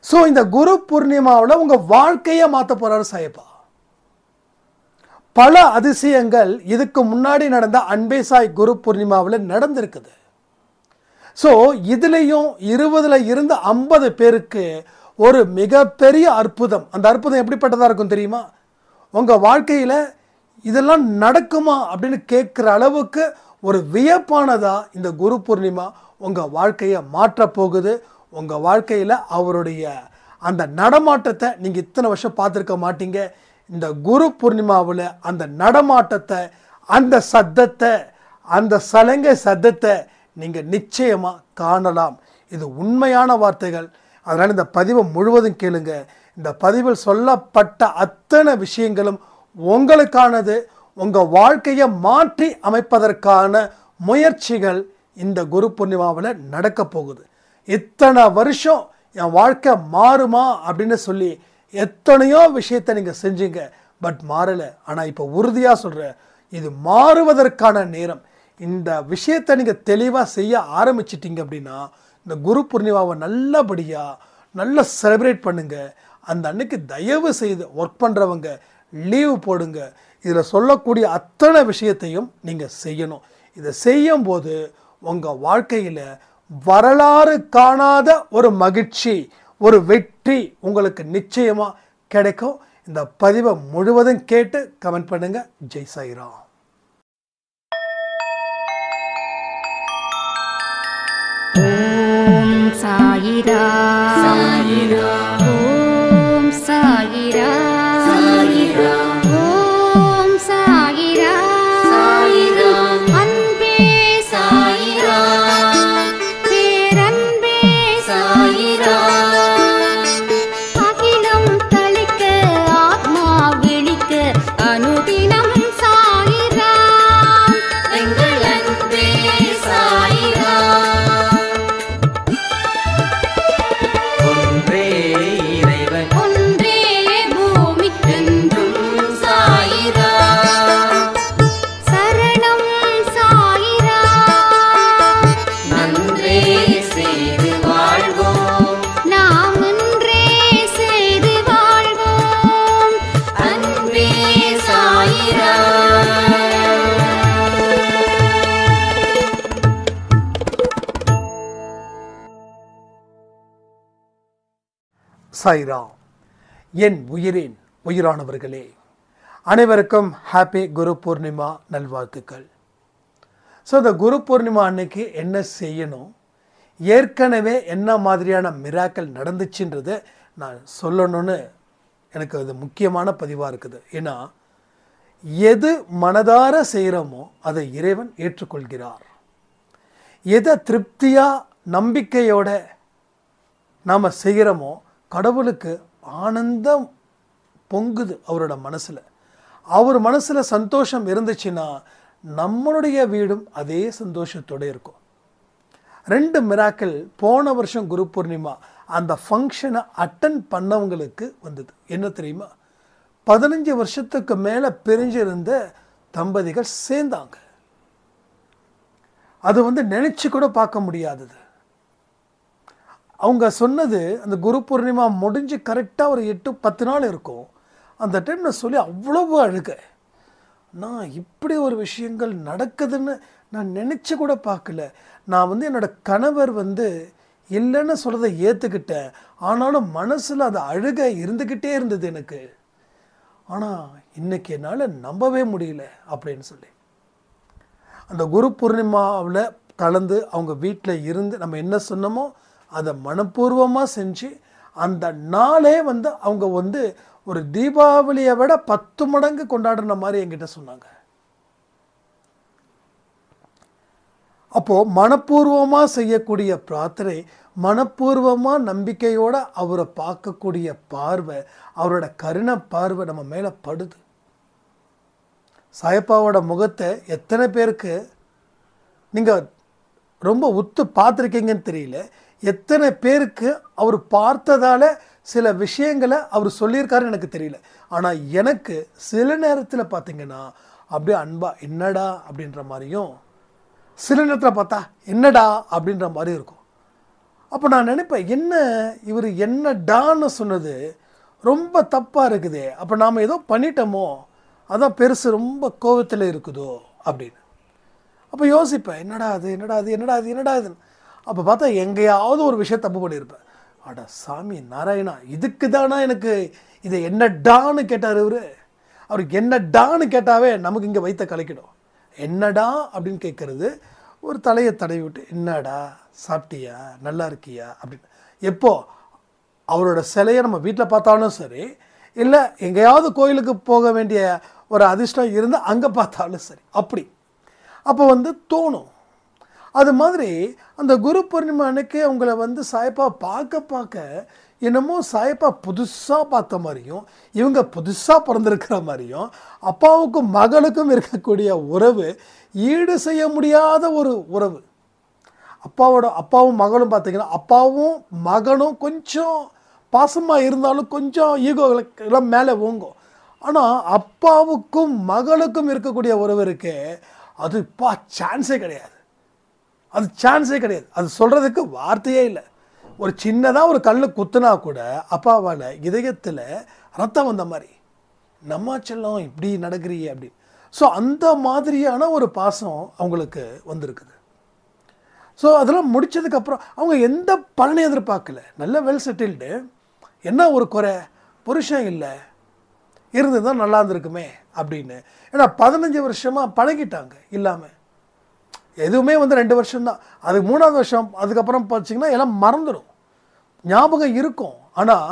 So இந்த குரு பூர்ணிமாவில் உங்கள் வாழ்க்கையை மாற்ற போகிறாரு சாயப்பா. பல அதிசயங்கள் இதுக்கு முன்னாடி நடந்த அன்பே சாய் குரு பூர்ணிமாவில் நடந்திருக்குது. ஸோ இதுலேயும் 20ல் இருந்து 50 பேருக்கு ஒரு மிகப்பெரிய அற்புதம். அந்த அற்புதம் எப்படிப்பட்டதாக இருக்கும் தெரியுமா? உங்கள் வாழ்க்கையில் இதெல்லாம் நடக்குமா அப்படின்னு கேட்குற அளவுக்கு ஒரு வியப்பானதாக இந்த குரு பூர்ணிமா உங்கள் வாழ்க்கையை மாற்றப் போகுது. உங்கள் வாழ்க்கையில் அவருடைய அந்த நடமாட்டத்தை நீங்கள் இத்தனை வருஷம் பார்த்துருக்க மாட்டீங்க. இந்த குரு பூர்ணிமாவில் அந்த நடமாட்டத்தை, அந்த சத்தத்தை, அந்த சலங்கை சத்தத்தை நீங்கள் நிச்சயமாக காணலாம். இது உண்மையான வார்த்தைகள். அதனால் இந்த பதிவை முழுவதும் கேளுங்க. இந்த பதிவில் சொல்லப்பட்ட அத்தனை விஷயங்களும் உங்களுக்கானது. உங்கள் வாழ்க்கையை மாற்றி அமைப்பதற்கான முயற்சிகள் இந்த குரு பூர்ணிமாவில் நடக்க போகுது. இத்தனை வருஷம் என் வாழ்க்கை மாறுமா அப்படின்னு சொல்லி எத்தனையோ விஷயத்தை நீங்கள் செஞ்சீங்க, பட் மாறலை. ஆனால் இப்போ உறுதியாக சொல்கிறேன், இது மாறுவதற்கான நேரம். இந்த விஷயத்தை நீங்கள் தெளிவாக செய்ய ஆரம்பிச்சிட்டிங்க அப்படின்னா இந்த குரு பூர்ணிமாவை நல்லபடியாக நல்லா செலிப்ரேட் பண்ணுங்கள். அந்த அன்னைக்கு தயவு செய்து ஒர்க் பண்ணுறவங்க லீவு போடுங்க. இதில் சொல்லக்கூடிய அத்தனை விஷயத்தையும் நீங்கள் செய்யணும். இதை செய்யும்போது உங்கள் வாழ்க்கையில் வரலாறு காணாத ஒரு மகிழ்ச்சி, ஒரு வெற்றி உங்களுக்கு நிச்சயமாக கிடைக்கும். இந்த பதிவை முழுவதும் கேட்டு கமெண்ட் பண்ணுங்கள். ஜெய் சாய்ராம். ஓம் சாயிரா சாயிரா, ஓம் சாயிரா சாயிரா, ஓம் சாயிரா சாயிரா, அன்பே சாயிரா, பேரன்பே சாயிரா, அகிலம் தளிக்க ஆத்மா விழிக்க அனுதினம் சாயிரா, எங்கள் அன்பே சாயிரா. சாய்ராம். என் உயிரின் உயிரானவர்களே, அனைவருக்கும் ஹாப்பி குரு பூர்ணிமா நல்வாழ்த்துக்கள். ஸோ இந்த குரு பூர்ணிமா அன்னைக்கு என்ன செய்யணும், ஏற்கனவே என்ன மாதிரியான மிராக்கள் நடந்துச்சுன்றதை நான் சொல்லணும்னு எனக்கு அது முக்கியமான பதிவாக இருக்குது. ஏன்னா எது மனதார செய்கிறோமோ அதை இறைவன் ஏற்றுக்கொள்கிறார். எதை திருப்தியாக நம்பிக்கையோட நாம் செய்கிறோமோ கடவுளுக்கு ஆனந்தம் பொங்குது அவரோட மனசில். அவர் மனசில் சந்தோஷம் இருந்துச்சுன்னா நம்மளுடைய வீடும் அதே சந்தோஷத்தோடு இருக்கும். 2 மிராக்கள் போன வருஷம் குரு பூர்ணிமா அந்த ஃபங்க்ஷனை அட்டன் பண்ணவங்களுக்கு வந்தது. என்ன தெரியுமா? 15 வருஷத்துக்கு மேலே பிரிஞ்சிருந்த தம்பதிகள் சேர்ந்தாங்க. அது நினச்சி கூட பார்க்க முடியாதது. அவங்க சொன்னது, அந்த குரு பூர்ணிமா முடிஞ்சு கரெக்டாக ஒரு 8-10 நாள் இருக்கும். அந்த டைமில் சொல்லி அவ்வளவு அழுக. நான் இப்படி ஒரு விஷயங்கள் நடக்குதுன்னு நான் நினச்சி கூட பார்க்கல. நான் என்னோடய கணவர் இல்லைன்னு சொல்கிறத ஏற்றுக்கிட்டேன். ஆனாலும் மனசில் அது அழுக இருந்துக்கிட்டே இருந்தது எனக்கு. ஆனால் இன்றைக்கி என்னால் நம்பவே முடியல அப்படின்னு சொல்லி அந்த குரு பூர்ணிமாவில் கலந்து அவங்க வீட்டில் இருந்து நம்ம என்ன சொன்னோமோ அதை மனப்பூர்வமாக செஞ்சு அந்த நாளே அவங்க ஒரு தீபாவளியை விட 10 மடங்கு கொண்டாடுற மாதிரி என்கிட்ட சொன்னாங்க. அப்போது மனப்பூர்வமாக செய்யக்கூடிய பிரார்த்தனை, மனப்பூர்வமாக நம்பிக்கையோடு அவரை பார்க்கக்கூடிய பார்வை, அவரோட கருணை பார்வை நம்ம மேலே படுது. சாயப்பாவோட முகத்தை எத்தனை பேருக்கு நீங்கள் ரொம்ப உத்து பார்த்துருக்கீங்கன்னு தெரியல. எத்தனை பேருக்கு அவர் பார்த்ததால் சில விஷயங்களை அவர் சொல்லியிருக்காருன்னு எனக்கு தெரியல. ஆனால் எனக்கு சில நேரத்தில் பார்த்திங்கன்னா அப்படியே அன்பா என்னடா அப்படின்ற மாதிரியும், சில நேரத்தில் பார்த்தா என்னடா அப்படின்ற மாதிரி இருக்கும். அப்போ நான் நினைப்பேன், என்ன இவர் என்னடான்னு சொன்னது ரொம்ப தப்பாக இருக்குதே, அப்போ நாம் ஏதோ பண்ணிட்டோமோ, அதான் பெருசு ரொம்ப கோவத்தில் இருக்குதோ அப்படின்னு. அப்போ யோசிப்பேன், என்னடா அது என்னடா அது என்னடா அது என்னடா இதுன்னு. அப்போ பார்த்தா எங்கேயாவது ஒரு விஷயம் தப்பு பண்ணியிருப்பேன். அட சாமி நாராயணா, இதுக்கு தானா எனக்கு இதை என்னடான்னு கேட்டார் இவர். அவருக்கு என்னடான்னு கேட்டாவே நமக்கு இங்கே வைத்த கலைக்கிடும். என்னடா அப்படின்னு கேட்குறது, ஒரு தலையை தடவி விட்டு என்னடா சாப்பிட்டியா நல்லா இருக்கியா அப்படின்னு. எப்போ அவரோட சிலையை நம்ம வீட்டில் பார்த்தாலும் சரி, இல்லை எங்கேயாவது கோயிலுக்கு போக வேண்டிய ஒரு அதிர்ஷ்டம் இருந்தால் அங்கே பார்த்தாலும் சரி, அப்படி அப்போ தோணும். அது மாதிரி அந்த குரு பூர்ணிமா அன்னைக்கு அவங்கள சாயப்பா பார்க்க என்னமோ சாயப்பா புதுசாக பார்த்த மாதிரியும், இவங்க புதுசாக பிறந்திருக்கிற மாதிரியும், அப்பாவுக்கும் மகளுக்கும் இருக்கக்கூடிய உறவு ஈடு செய்ய முடியாத ஒரு உறவு. அப்பாவும் மகளும் பார்த்தீங்கன்னா, அப்பாவும் மகனும் கொஞ்சம் பாசமாக இருந்தாலும் கொஞ்சம் ஈகோலாம் மேலே ஓங்கும். ஆனால் அப்பாவுக்கும் மகளுக்கும் இருக்கக்கூடிய உறவு இருக்கே, அது சான்ஸே கிடையாது. அது சொல்கிறதுக்கு வார்த்தையே இல்லை. ஒரு சின்னதாக ஒரு கல் குத்துனா கூட அப்பாவால் இதயத்தில் ரத்தம் வந்த மாதிரி, நம்ம செல்லம் இப்படி நடக்கிறியே அப்படின்னு. ஸோ அந்த மாதிரியான ஒரு பாசம் அவங்களுக்கு வந்திருக்குது. ஸோ அதெல்லாம் முடித்ததுக்கப்புறம் அவங்க எந்த பலனையும் எதிர்பார்க்கல. நல்ல வெல் செட்டில்டு, என்ன ஒரு குறை, புருஷன் இல்லை, இருந்து தான் நல்லா இருந்திருக்குமே அப்படின்னு. ஏன்னா 15 வருஷமாக பழகிட்டாங்க இல்லாமல். எதுவுமே 2 வருஷம்தான், அதுக்கு 3ஆவது வருஷம் அதுக்கப்புறம் பார்த்தீங்கன்னா எல்லாம் மறந்துடும், ஞாபகம் இருக்கும். ஆனால்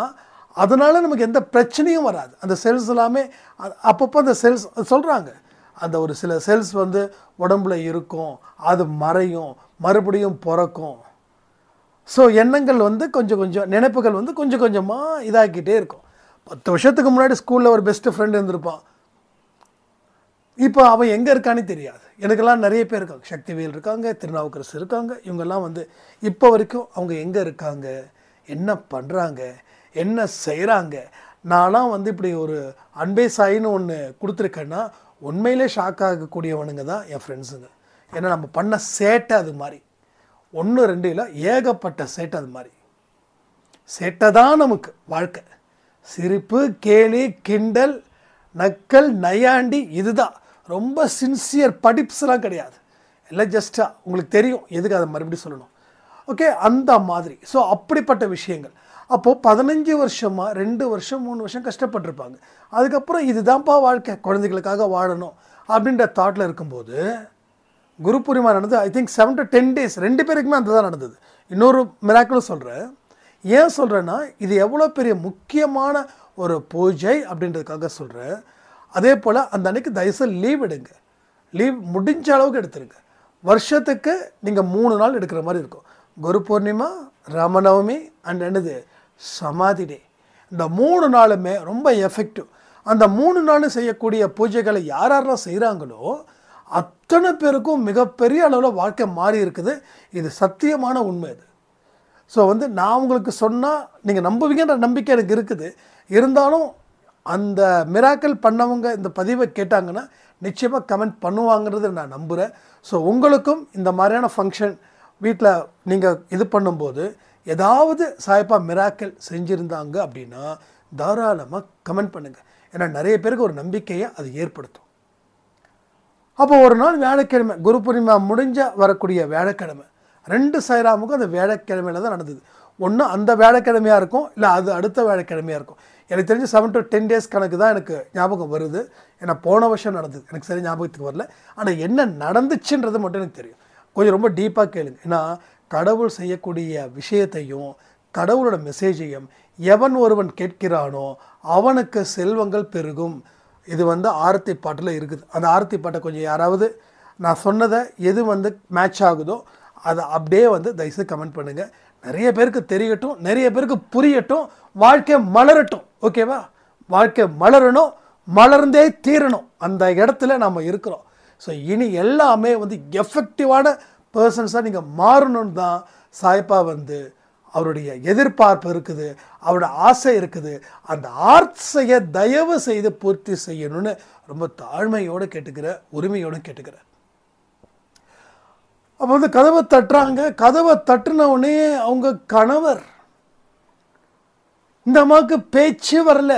அதனால் நமக்கு எந்த பிரச்சனையும் வராது. அந்த செல்ஸ் எல்லாமே அப்பப்போ அந்த செல்ஸ் சொல்கிறாங்க, அந்த ஒரு சில செல்ஸ் உடம்புல இருக்கும், அது மறையும், மறுபடியும் பிறக்கும். ஸோ எண்ணங்கள் கொஞ்சம் கொஞ்சம், நினைப்புகள் கொஞ்சம் கொஞ்சமாக இதாக்கிட்டே இருக்கும். 10 வருஷத்துக்கு முன்னாடி ஸ்கூலில் ஒரு பெஸ்ட்டு ஃப்ரெண்டு இருந்திருப்பான், இப்போ அவன் எங்கே இருக்கானே தெரியாது. எனக்கெல்லாம் நிறைய பேர் இருக்காங்க, சக்திவேல் இருக்காங்க, திருநாவுக்கரசு இருக்காங்க. இவங்கெல்லாம் இப்போ வரைக்கும் அவங்க எங்கே இருக்காங்க, என்ன பண்ணுறாங்க, என்ன செய்கிறாங்க. நான்லாம் இப்படி ஒரு அன்பே சாயின்னு ஒன்று கொடுத்துருக்கேன்னா உண்மையிலே ஷாக் ஆகக்கூடியவனுங்க தான் என் ஃப்ரெண்ட்ஸுங்க. ஏன்னா நம்ம பண்ண சேட்டை அது மாதிரி 1 2 இல்லை, ஏகப்பட்ட சேட்டை. அது மாதிரி சேட்டை தான் நமக்கு வாழ்க்கை. சிரிப்பு, கேலி, கிண்டல், நக்கல், நையாண்டி, இதுதான். ரொம்ப சின்சியர் படிப்ஸ்லாம் கிடையாது, எல்லாம் ஜஸ்ட்டாக உங்களுக்கு தெரியும் எதுக்கு அதை மறுபடியும் சொல்லணும். ஓகே, அந்த மாதிரி. ஸோ அப்படிப்பட்ட விஷயங்கள். அப்போது 15 வருஷமாக 2 வருஷம் 3 வருஷம் கஷ்டப்பட்டிருப்பாங்க. அதுக்கப்புறம் இதுதான்ப்பா வாழ்க்கை, குழந்தைகளுக்காக வாழணும் அப்படின்ற தாட்டில் இருக்கும்போது குரு பூர்ணிமா நடந்தது. ஐ திங்க் 7 to 10 days 2 பேருக்குமே அந்த தான் நடந்தது. இன்னொரு மிராக்கிளும் சொல்கிறேன். ஏன் சொல்கிறேன்னா, இது எவ்வளோ பெரிய முக்கியமான ஒரு பூஜை அப்படின்றதுக்காக சொல்கிறேன். அதே போல் அந்த அன்னைக்கு தயவுசெய்து லீவ் எடுங்க. லீவ் முடிஞ்ச அளவுக்கு எடுத்துருங்க. வருஷத்துக்கு நீங்கள் 3 நாள் எடுக்கிற மாதிரி இருக்கும். குரு பூர்ணிமா, ராமநவமி அண்ட் என்னது சமாதி டே. இந்த 3 நாளுமே ரொம்ப எஃபெக்டிவ். அந்த 3 நாளும் செய்யக்கூடிய பூஜைகளை யாரெல்லாம் செய்கிறாங்களோ அத்தனை பேருக்கும் மிகப்பெரிய அளவில் வாழ்க்கை மாறி இருக்குது. இது சத்தியமான உண்மை. இது ஸோ நான் உங்களுக்கு சொன்னால் நீங்கள் நம்புவீங்கன்ற நம்பிக்கை எனக்கு இருக்குது. இருந்தாலும் அந்த மிராக்கிள் பண்ணவங்க இந்த பதிவை கேட்டாங்கன்னா நிச்சயமாக கமெண்ட் பண்ணுவாங்கிறது நான் நம்புகிறேன். ஸோ உங்களுக்கும் இந்த மாதிரியான ஃபங்க்ஷன் வீட்டில் நீங்கள் இது பண்ணும்போது ஏதாவது சாயப்பா மிராக்கிள் செஞ்சுருந்தாங்க அப்படின்னா தாராளமாக கமெண்ட் பண்ணுங்கள். ஏன்னா நிறைய பேருக்கு ஒரு நம்பிக்கையை அது ஏற்படுத்தும். அப்போ ஒரு நாள் வியாழக்கிழமை, குரு பூர்ணிமா முடிஞ்ச வரக்கூடிய வியாழக்கிழமை, 2 சாய்ராமுக்கும் அந்த வியாழக்கிழமையில் தான் நடந்தது. ஒன்று அந்த வியாழக்கிழமையாக இருக்கும், இல்லை அது அடுத்த வியாழக்கிழமையாக இருக்கும். எனக்கு தெரிஞ்சு 7 to 10 days கணக்கு தான் எனக்கு ஞாபகம் வருது. ஏன்னா போன வருஷம் நடந்தது, எனக்கு சரி ஞாபகத்துக்கு வரல. ஆனால் என்ன நடந்துச்சுன்றது மட்டும் எனக்கு தெரியும். கொஞ்சம் ரொம்ப டீப்பாக கேளுங்க. ஏன்னா கடவுள் செய்யக்கூடிய விஷயத்தையும் கடவுளோட மெசேஜையும் எவன் ஒருவன் கேட்கிறானோ அவனுக்கு செல்வங்கள் பெருகும். இது ஆரத்தி பாட்டில் இருக்குது. அந்த ஆரத்தி பாட்டை கொஞ்சம் யாராவது நான் சொன்னதை எது மேட்ச் ஆகுதோ அதை அப்படியே தயவுசெய்து கமெண்ட் பண்ணுங்கள். நிறைய பேருக்கு தெரியட்டும், நிறைய பேருக்கு புரியட்டும், வாழ்க்கை மலரட்டும். ஓகேவா? வாழ்க்கை மலரணும், மலர்ந்தே தீரணும். அந்த இடத்துல நாம் இருக்கிறோம். ஸோ இனி எல்லாமே எஃபெக்டிவான பர்சன்ஸாக நீங்கள் மாறணும்னு தான் சாய்ப்பா அவருடைய எதிர்பார்ப்பு இருக்குது, அவரோட ஆசை இருக்குது. அந்த ஆசையை தயவு செய்து பூர்த்தி செய்யணும்னு ரொம்ப தாழ்மையோடு கேட்டுக்கிறேன், உரிமையோடு கேட்டுக்கிறேன். அப்போ வந்து கதவை தட்டுறாங்க. கதவை தட்டுன உடனே அவங்க கணவர், இந்த அம்மாவுக்கு பேச்சு வரல,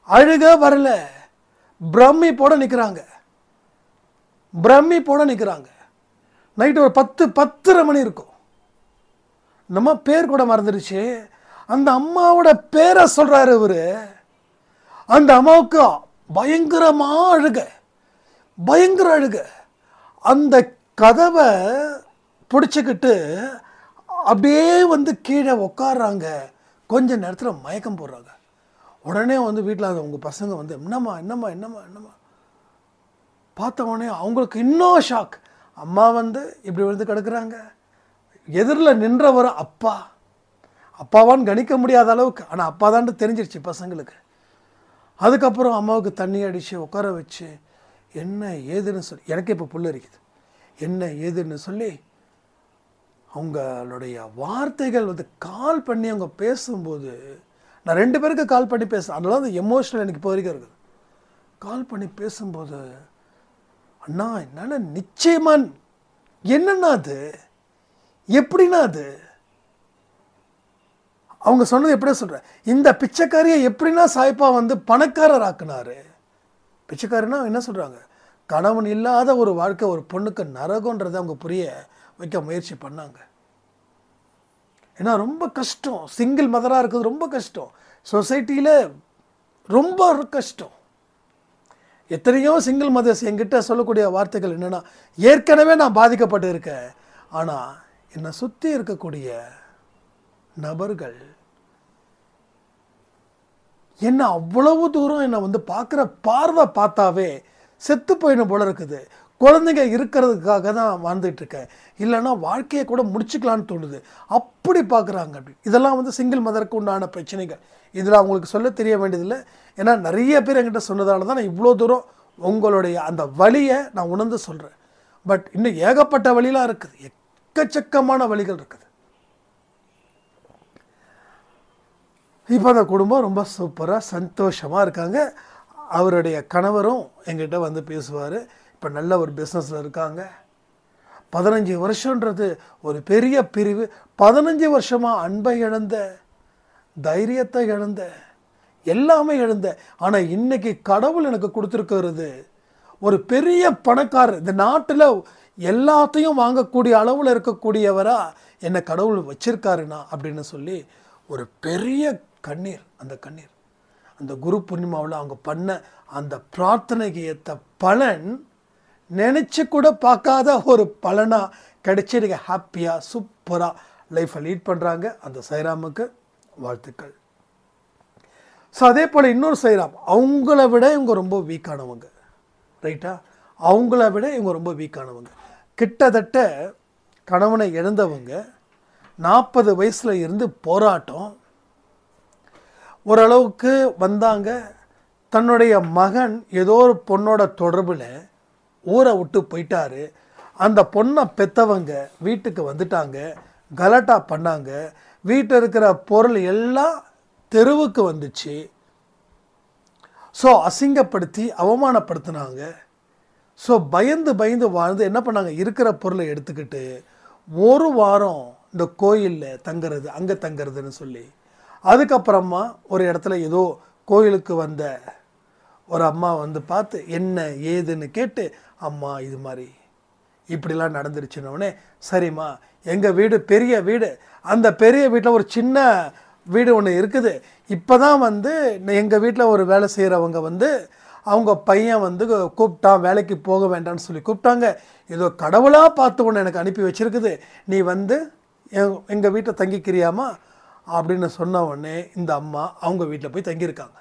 அழுக வரல, பிரமிப்போட நிற்கிறாங்க. நைட்டு ஒரு 10:30 மணி இருக்கும். நம்ம பேர் கூட மறந்துடுச்சு. அந்த அம்மாவோட பேரை சொல்றாரு இவரு. அந்த அம்மாவுக்கு பயங்கர அழுக. அந்த கதவை பிடிச்சிக்கிட்டு அப்படியே வந்து கீழே உட்காடுறாங்க. கொஞ்ச நேரத்தில் மயக்கம் போடுறாங்க. உடனே வந்து வீட்டில் அவங்க பசங்க வந்து என்னம்மா பார்த்த உடனே அவங்களுக்கு இன்னும் ஷாக். அம்மா வந்து இப்படி வந்து கிடக்குறாங்க. எதிரில் நின்றவர் அப்பாவான்னு கணிக்க முடியாத அளவுக்கு, ஆனால் அப்பா தான் தெரிஞ்சிருச்சு பசங்களுக்கு. அதுக்கப்புறம் அம்மாவுக்கு தண்ணி அடித்து உட்கார வச்சு என்ன ஏதுன்னு சொல்லி, எனக்கு இப்போ புல் இருக்குது, என்ன ஏதுன்னு சொல்லி அவங்களுடைய வார்த்தைகள் வந்து கால் பண்ணி அவங்க பேசும்போது, நான் 2 பேருக்கு கால் பண்ணி பேசுகிறேன், அதனால அந்த எமோஷனல் எனக்கு இப்போ வரைக்கும் இருக்குது. கால் பண்ணி பேசும்போது, அண்ணா என்னால் நிச்சயமா என்னன்னா அது எப்படின்னா அது அவங்க சொன்னது எப்படியே சொல்கிறேன், இந்த பிச்சைக்காரியை எப்படின்னா சாய்ப்பா வந்து பணக்காரர் ஆக்குனாரு. பிச்சைக்காரனா என்ன சொல்கிறாங்க, கணவன் இல்லாத ஒரு வாழ்க்கை ஒரு பொண்ணுக்கு நரகன்றதை அவங்க புரிய வைக்க முயற்சி பண்ணாங்க. ஏன்னா ரொம்ப கஷ்டம், சிங்கிள் மதராக இருக்குது ரொம்ப கஷ்டம், சொசைட்டியில் ரொம்ப கஷ்டம். எத்தனையோ சிங்கிள் மதர்ஸ் என்கிட்ட சொல்லக்கூடிய வார்த்தைகள் என்னென்னா, ஏற்கனவே நான் பாதிக்கப்பட்டு இருக்கேன், ஆனால் என்னை சுற்றி இருக்கக்கூடிய நபர்கள் என்ன அவ்வளவு தூரம் என்னை வந்து பார்க்குற பார்வை பார்த்தாவே செத்து போயிடும் போல இருக்குது. குழந்தைங்க இருக்கிறதுக்காக தான் வாழ்ந்துட்டு இருக்கேன், இல்லைன்னா வாழ்க்கையை கூட முடிச்சுக்கலான்னு தோணுது, அப்படி பார்க்குறாங்க. அப்படி இதெல்லாம் வந்து சிங்கிள் மதருக்கு உண்டான பிரச்சனைகள். இதில் அவங்களுக்கு சொல்ல தெரிய வேண்டியதில்லை. ஏன்னா நிறைய பேர் என்கிட்ட சொன்னதால தான் நான் இவ்வளோ தூரம் உங்களுடைய அந்த வலியை நான் உணர்ந்து சொல்கிறேன். பட் இன்னும் ஏகப்பட்ட வழியெலாம் இருக்குது, எக்கச்சக்கமான வழிகள் இருக்குது. இப்போ அந்த குடும்பம் ரொம்ப சூப்பராக சந்தோஷமாக இருக்காங்க. அவருடைய கணவரும் எங்கிட்ட வந்து பேசுவார். இப்போ நல்ல ஒரு பிஸ்னஸில் இருக்காங்க. 15 வருஷன்றது ஒரு பெரிய பிரிவு. 15 வருஷமாக அன்பை இழந்த, தைரியத்தை இழந்த, எல்லாமே இழந்த, ஆனால் இன்னைக்கு கடவுள் எனக்கு கொடுத்துருக்கிறது ஒரு பெரிய பணக்காரர், இந்த நாட்டில் எல்லாத்தையும் வாங்கக்கூடிய அளவில் இருக்கக்கூடியவராக என்னை கடவுள் வச்சிருக்காருண்ணா அப்படின்னு சொல்லி ஒரு பெரிய கண்ணீர். அந்த குரு பூர்ணிமாவில் அவங்க பண்ண அந்த பிரார்த்தனைக்கு ஏற்ற பலன் நினச்சி கூட பார்க்காத ஒரு பலனாக கிடைச்சி நீங்கள் ஹாப்பியாக சூப்பராக லைஃப்பை லீட் பண்ணுறாங்க. அந்த சைராமுக்கு வாழ்த்துக்கள். ஸோ அதே போல் இன்னொரு சைராம், அவங்கள விட இவங்க ரொம்ப வீக்கானவங்க, ரைட்டா? அவங்கள விட இவங்க ரொம்ப வீக்கானவங்க. கிட்டத்தட்ட கணவனை இழந்தவங்க, 40 வயசில் இருந்து போராட்டம், ஓரளவுக்கு வந்தாங்க. தன்னுடைய மகன் ஏதோ ஒரு பொண்ணோட தொடர்பில் ஊரை விட்டு போயிட்டாரு. அந்த பொண்ணை பெற்றவங்க வீட்டுக்கு வந்துட்டாங்க, கலாட்டா பண்ணாங்க, வீட்டில் இருக்கிற பொருள் எல்லாம் தெருவுக்கு வந்துச்சு. ஸோ அசிங்கப்படுத்தி அவமானப்படுத்தினாங்க. ஸோ பயந்து வாழ்ந்து என்ன பண்ணாங்க, இருக்கிற பொருளை எடுத்துக்கிட்டு 1 வாரம் இந்த கோயிலில் தங்கிறது, அங்கே தங்கிறதுன்னு சொல்லி, அதுக்கப்புறமா ஒரு இடத்துல ஏதோ கோயிலுக்கு வந்த ஒரு அம்மா வந்து பார்த்து என்ன ஏதுன்னு கேட்டு, அம்மா இது மாதிரி இப்படிலாம் நடந்துருச்சுன்னொடனே, சரிம்மா எங்கள் வீடு பெரிய வீடு, அந்த பெரிய வீட்டில் ஒரு சின்ன வீடு ஒன்று இருக்குது, இப்போ தான் வந்து எங்கள் வீட்டில் ஒரு வேலை செய்கிறவங்க வந்து அவங்க பையன் வந்து கூப்பிட்டான், வேலைக்கு போக வேண்டாம்னு சொல்லி கூப்பிட்டாங்க, ஏதோ கடவுளாக பார்த்து ஒன்று எனக்கு அனுப்பி வச்சுருக்குது, நீ வந்து எங்கள் வீட்டை தங்கிக்கிறியாமா அப்படின்னு சொன்ன உடனே இந்த அம்மா அவங்க வீட்டில் போய் தங்கியிருக்காங்க.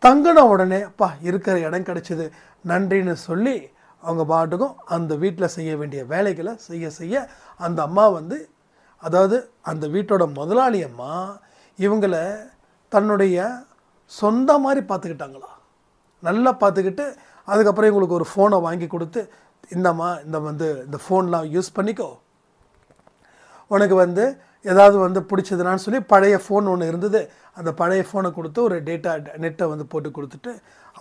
தங்கின உடனே அப்பா இருக்கிற இடம் கிடச்சிது நன்றின்னு சொல்லி அவங்க பாட்டுக்கும் அந்த வீட்டில் செய்ய வேண்டிய வேலைகளை செய்ய அந்த அம்மா வந்து, அதாவது அந்த வீட்டோட முதலாளி அம்மா இவங்களை தன்னுடைய சொந்த மாதிரி பார்த்துக்கிட்டாங்களா, நல்லா பார்த்துக்கிட்டு அதுக்கப்புறம் இவங்களுக்கு ஒரு ஃபோனை வாங்கி கொடுத்து, இந்தம்மா இந்த ஃபோன்லாம் யூஸ் பண்ணிக்கோ, உனக்கு வந்து ஏதாவது வந்து பிடிச்சதுனான்னு சொல்லி பழைய ஃபோன் ஒன்று இருந்தது, அந்த பழைய ஃபோனை கொடுத்து ஒரு நெட்டை வந்து போட்டு கொடுத்துட்டு,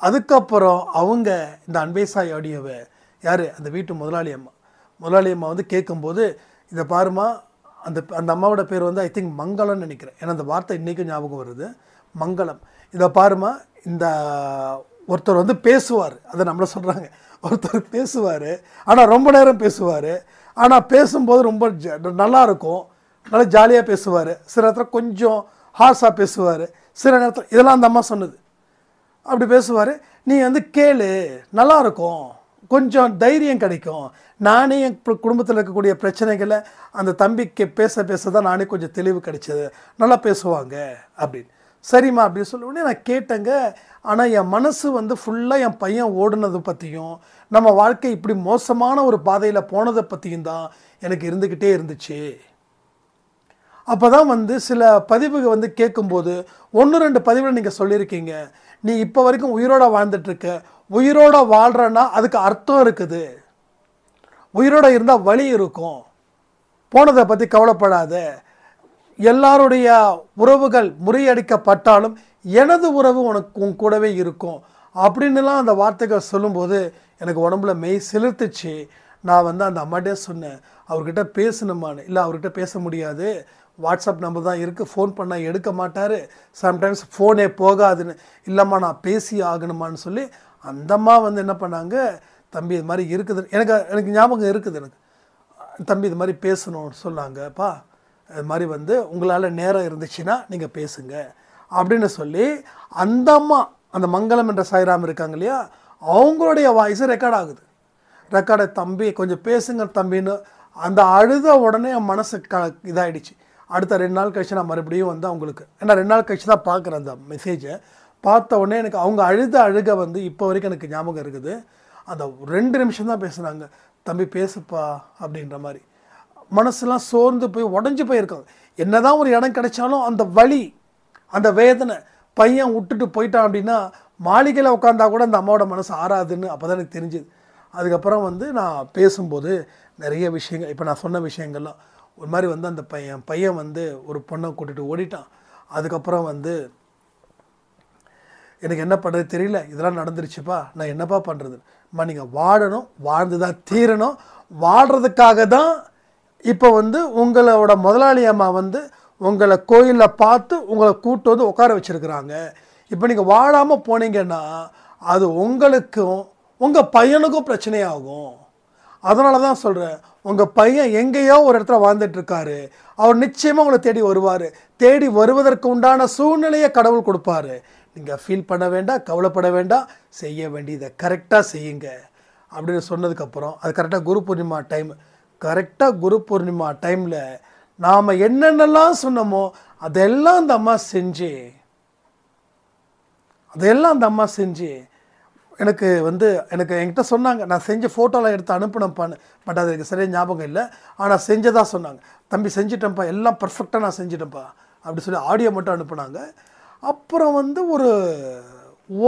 அதுக்கப்புறம் அவங்க இந்த அன்பே சாய் ஆடியோவை யார் அந்த வீட்டு முதலாளி அம்மா முதலாளி அம்மா வந்து கேட்கும்போது, இதை பாருமா, அந்த அந்த அம்மாவோட பேர் வந்து ஐ திங்க் மங்களம்னு நினைக்கிறேன். ஏன்னா அந்த வார்த்தை இன்றைக்கும் ஞாபகம் வருது, மங்களம். இதை பாருமா, இந்த ஒருத்தர் வந்து பேசுவார், அதை நம்மளை சொல்கிறாங்க, ஒருத்தர் பேசுவார், ஆனால் ரொம்ப நேரம் பேசுவார், ஆனால் பேசும்போது ரொம்ப நல்லாயிருக்கும், நல்லா ஜாலியாக பேசுவார், சில நேரத்தில் கொஞ்சம் ஹார்ஸாக பேசுவார், சில நேரத்தில் இதெல்லாம் அந்த அம்மா சொன்னது. அப்படி பேசுவார், நீ வந்து கேளு, நல்லாயிருக்கும், கொஞ்சம் தைரியம் கிடைக்கும். நானே என் குடும்பத்தில் இருக்கக்கூடிய பிரச்சனைகளை அந்த தம்பிக்கு பேச தான் நானே கொஞ்சம் தெளிவு கிடைச்சது, நல்லா பேசுவாங்க அப்படின்னு. சரிம்மா அப்படின்னு சொல்ல உடனே நான் கேட்டேங்க. ஆனால் என் மனசு வந்து ஃபுல்லாக என் பையன் ஓடுனதை பற்றியும் நம்ம வாழ்க்கை இப்படி மோசமான ஒரு பாதையில் போனதை பற்றியும் தான் எனக்கு இருந்துக்கிட்டே இருந்துச்சு. அப்போ தான் வந்து சில பதிவுகள் வந்து கேட்கும்போது 1-2 பதிவில் நீங்கள் சொல்லியிருக்கீங்க, நீ இப்போ வரைக்கும் உயிரோட வாழ்ந்துட்டுருக்க, உயிரோட வாழ்கிறன்னா அதுக்கு அர்த்தம் இருக்குது, உயிரோட இருந்தால் வலி இருக்கும், போனதை பற்றி கவலைப்படாத, எல்லாருடைய உறவுகள் முறியடிக்கப்பட்டாலும் எனது உறவு உன் கூடவே இருக்கும் அப்படின்னுலாம் அந்த வார்த்தைகள் சொல்லும்போது எனக்கு உடம்புல மெய் சிலிர்த்துச்சு. நான் வந்து அந்த அம்மாட்டே சொன்னேன், அவர்கிட்ட பேசணுமான்னு. இல்லை, அவர்கிட்ட பேச முடியாது, வாட்ஸ்அப் நம்பர் தான் இருக்குது, ஃபோன் பண்ணால் எடுக்க மாட்டார், சம்டைம்ஸ் ஃபோனே போகாதுன்னு. இல்லைம்மா நான் பேசி ஆகணுமான்னு சொல்லி அந்த அம்மா வந்து என்ன பண்ணாங்க, தம்பி இது மாதிரி இருக்குது, எனக்கு ஞாபகம் இருக்குது, எனக்கு தம்பி இது மாதிரி பேசணும்னு சொன்னாங்கப்பா, இது மாதிரி வந்து உங்களால் நேரம் இருந்துச்சுன்னா நீங்கள் பேசுங்க அப்படின்னு சொல்லி அந்த அம்மா, அந்த மங்களம் என்ற சாய்ராம் இருக்காங்க இல்லையா, அவங்களுடைய வாய்ஸு ரெக்கார்ட் ஆகுது. ரெக்கார்டை தம்பி கொஞ்சம் பேசுங்க தம்பின்னு அந்த அழுத உடனே என் மனசு இதாகிடுச்சு. அடுத்த 2 நாள் கழிச்சு நான் மறுபடியும் வந்து அவங்களுக்கு, ஏன்னா 2 நாள் கழிச்சு தான் பார்க்குறேன் அந்த மெசேஜை, பார்த்த உடனே எனக்கு அவங்க அழுக வந்து இப்போ வரைக்கும் எனக்கு ஞாபகம் இருக்குது. அந்த 2 நிமிஷம் தான் பேசுனாங்க, தம்பி பேசுப்பா அப்படின்ற மாதிரி. மனசுலாம் சோர்ந்து போய் உடஞ்சி போயிருக்காங்க. என்ன தான் ஒரு இடம் கிடைச்சாலும் அந்த வலி, அந்த வேதனை, பையன் விட்டுட்டு போயிட்டான் அப்படின்னா மாளிகையில் உட்காந்தா கூட அந்த அம்மாவோட மனசு ஆறாதுன்னு அப்போ தான் எனக்கு தெரிஞ்சுது. அதுக்கப்புறம் வந்து நான் பேசும்போது நிறைய விஷயங்கள், இப்போ நான் சொன்ன விஷயங்கள்லாம் ஒரு மாதிரி வந்து அந்த பையன் வந்து ஒரு பொண்ணை கூட்டிகிட்டு ஓடிட்டான். அதுக்கப்புறம் வந்து எனக்கு என்ன பண்ணுறது தெரியல, இதெல்லாம் நடந்துருச்சுப்பா, நான் என்னப்பா பண்ணுறது, அம்மா நீங்கள் வாழணும், வாழ்ந்து தான் தீரணும், வாழ்கிறதுக்காக தான் இப்போ வந்து உங்களோட முதலாளி அம்மா வந்து உங்களை கோயிலில் பார்த்து உங்களை கூட்டு வந்து உட்கார வச்சுருக்குறாங்க. இப்போ நீங்கள் வாழாமல் போனீங்கன்னா அது உங்களுக்கும் உங்கள் பையனுக்கும் பிரச்சனையாகும். அதனால தான் சொல்கிறேன், உங்கள் பையன் எங்கேயோ ஒரு இடத்துல வாழ்ந்துட்டுருக்காரு, அவர் நிச்சயமாக உங்களை தேடி வருவார், தேடி வருவதற்கு உண்டான சூழ்நிலையை கடவுள் கொடுப்பாரு. நீங்கள் ஃபீல் பண்ண வேண்டாம், கவலைப்பட வேண்டாம், செய்ய வேண்டியதை கரெக்டாக செய்யுங்க அப்படின்னு சொன்னதுக்கப்புறம் அது கரெக்டாக குரு பூர்ணிமா டைம். கரெக்டாக குரு பூர்ணிமா டைமில் நாம் என்னென்னலாம் சொன்னோமோ அதெல்லாம் அந்த அம்மா செஞ்சு எனக்கு வந்து என்கிட்ட சொன்னாங்க, நான் செஞ்ச ஃபோட்டோலாம் எடுத்து அனுப்பினப்பான்னு, பட் அது எனக்கு சரியாக ஞாபகம் இல்லை, ஆனால் செஞ்சதாக சொன்னாங்க. தம்பி செஞ்சிட்டேன்ப்பா, எல்லாம் பர்ஃபெக்டாக நான் செஞ்சிட்டேன்ப்பா அப்படி சொல்லி ஆடியோ மட்டும் அனுப்புனாங்க. அப்புறம் வந்து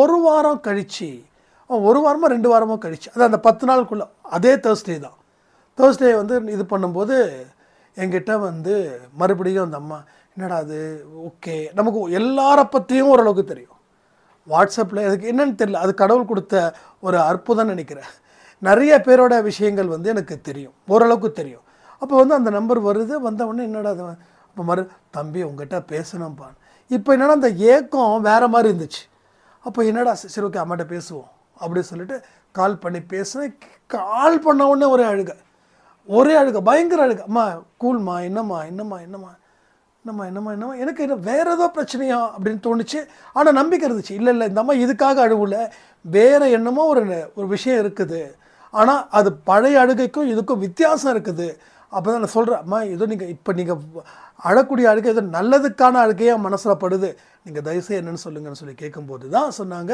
ஒரு வாரம் கழித்து, 1 வாரமோ 2 வாரமோ கழிச்சு, அது அந்த 10 நாளுக்குள்ளே, அதே தேர்ஸ்டே வந்து இது பண்ணும்போது என்கிட்ட வந்து மறுபடியும் அந்த அம்மா, என்னடா அது, ஓகே நமக்கு எல்லாரை பற்றியும் ஓரளவுக்கு தெரியும், வாட்ஸ்அப்பில் எனக்கு என்னென்னு தெரியல, அது கடவுள் கொடுத்த ஒரு அற்புதம்னு நினைக்கிறேன். நிறைய பேரோட விஷயங்கள் வந்து எனக்கு தெரியும், ஓரளவுக்கு தெரியும். அப்போ வந்து அந்த நம்பர் வருது, வந்த உடனே என்னடா அது, அப்போ தம்பி உங்கள்கிட்ட பேசணும்ப்பா. இப்போ என்னடா அந்த ஏக்கம் வேறு மாதிரி இருந்துச்சு. அப்போ என்னடா சரி ஓகே அம்மாட்ட பேசுவோம் அப்படின்னு சொல்லிட்டு கால் பண்ணி பேசுனேன். கால் பண்ண உடனே ஒரே அழுக, பயங்கர அழுக. அம்மா கூல்மா, என்னம்மா, எனக்கு என்ன வேறு ஏதோ பிரச்சனையா அப்படின்னு தோணுச்சு. ஆனால் நம்பிக்கை இருந்துச்சு, இல்லை இந்த அம்மா இதுக்காக அழுவல, வேறு என்னமோ ஒரு விஷயம் இருக்குது, ஆனால் அது பழைய அழுகைக்கும் இதுக்கும் வித்தியாசம் இருக்குது. அப்போ தான் நான் சொல்கிறேன், அம்மா ஏதோ நீங்கள் அழக்கூடிய அழுகை ஏதோ நல்லதுக்கான அழுகையாக மனசில் படுது, நீங்கள் தயவுசெய்து என்னென்னு சொல்லுங்கன்னு சொல்லி கேட்கும்போது தான் சொன்னாங்க,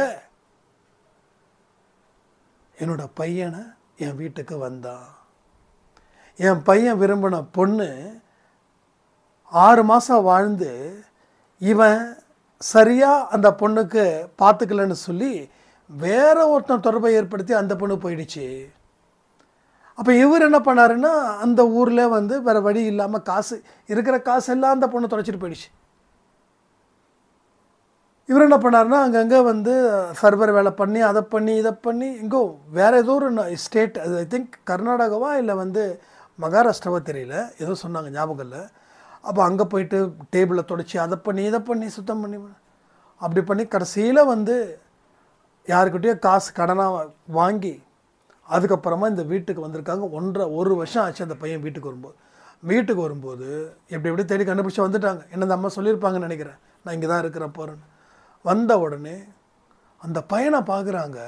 என்னோட பையனை என் வீட்டுக்கு வந்தான், என் பையன் விரும்பின பொண்ணு 6 மாதம் வாழ்ந்து இவன் சரியாக அந்த பொண்ணுக்கு பார்த்துக்கலன்னு சொல்லி வேற ஒருத்தன் தொடர்பை ஏற்படுத்தி அந்த பொண்ணு போயிடுச்சு. அப்போ இவர் என்ன பண்ணாருன்னா, அந்த ஊரில் வந்து வேறு வழி இல்லாமல் இருக்கிற காசு எல்லாம் அந்த பொண்ணு தொலைச்சிட்டு போயிடுச்சு. இவர் என்ன பண்ணாருன்னா அங்கங்கே வந்து சர்வர் வேலை பண்ணி அதை பண்ணி இதை பண்ணி எங்கோ வேறு ஏதோ ஒரு ஸ்டேட், அது ஐ திங்க் கர்நாடகாவா இல்லை வந்து மகாராஷ்டிராவா தெரியல, ஏதோ சொன்னாங்க ஞாபகம் இல்லை. அப்போ அங்கே போயிட்டு டேபிளை தொடச்சி அதை பண்ணி இதை பண்ணி சுத்தம் பண்ணி அப்படி பண்ணி கடைசியில் வந்து யாருக்கிட்டேயோ காசு கடனாக வாங்கி அதுக்கப்புறமா இந்த வீட்டுக்கு வந்திருக்காங்க. 1.5 வருஷம் ஆச்சு அந்த பையன் வீட்டுக்கு வரும்போது எப்படி தேடி கண்டுபிடிச்சி வந்துட்டாங்க. என்ன அந்த அம்மா சொல்லியிருப்பாங்கன்னு நினைக்கிறேன், நான் இங்கே தான் இருக்கிறேன் போகிறேன்னு. வந்த உடனே அந்த பையனை பார்க்குறாங்க,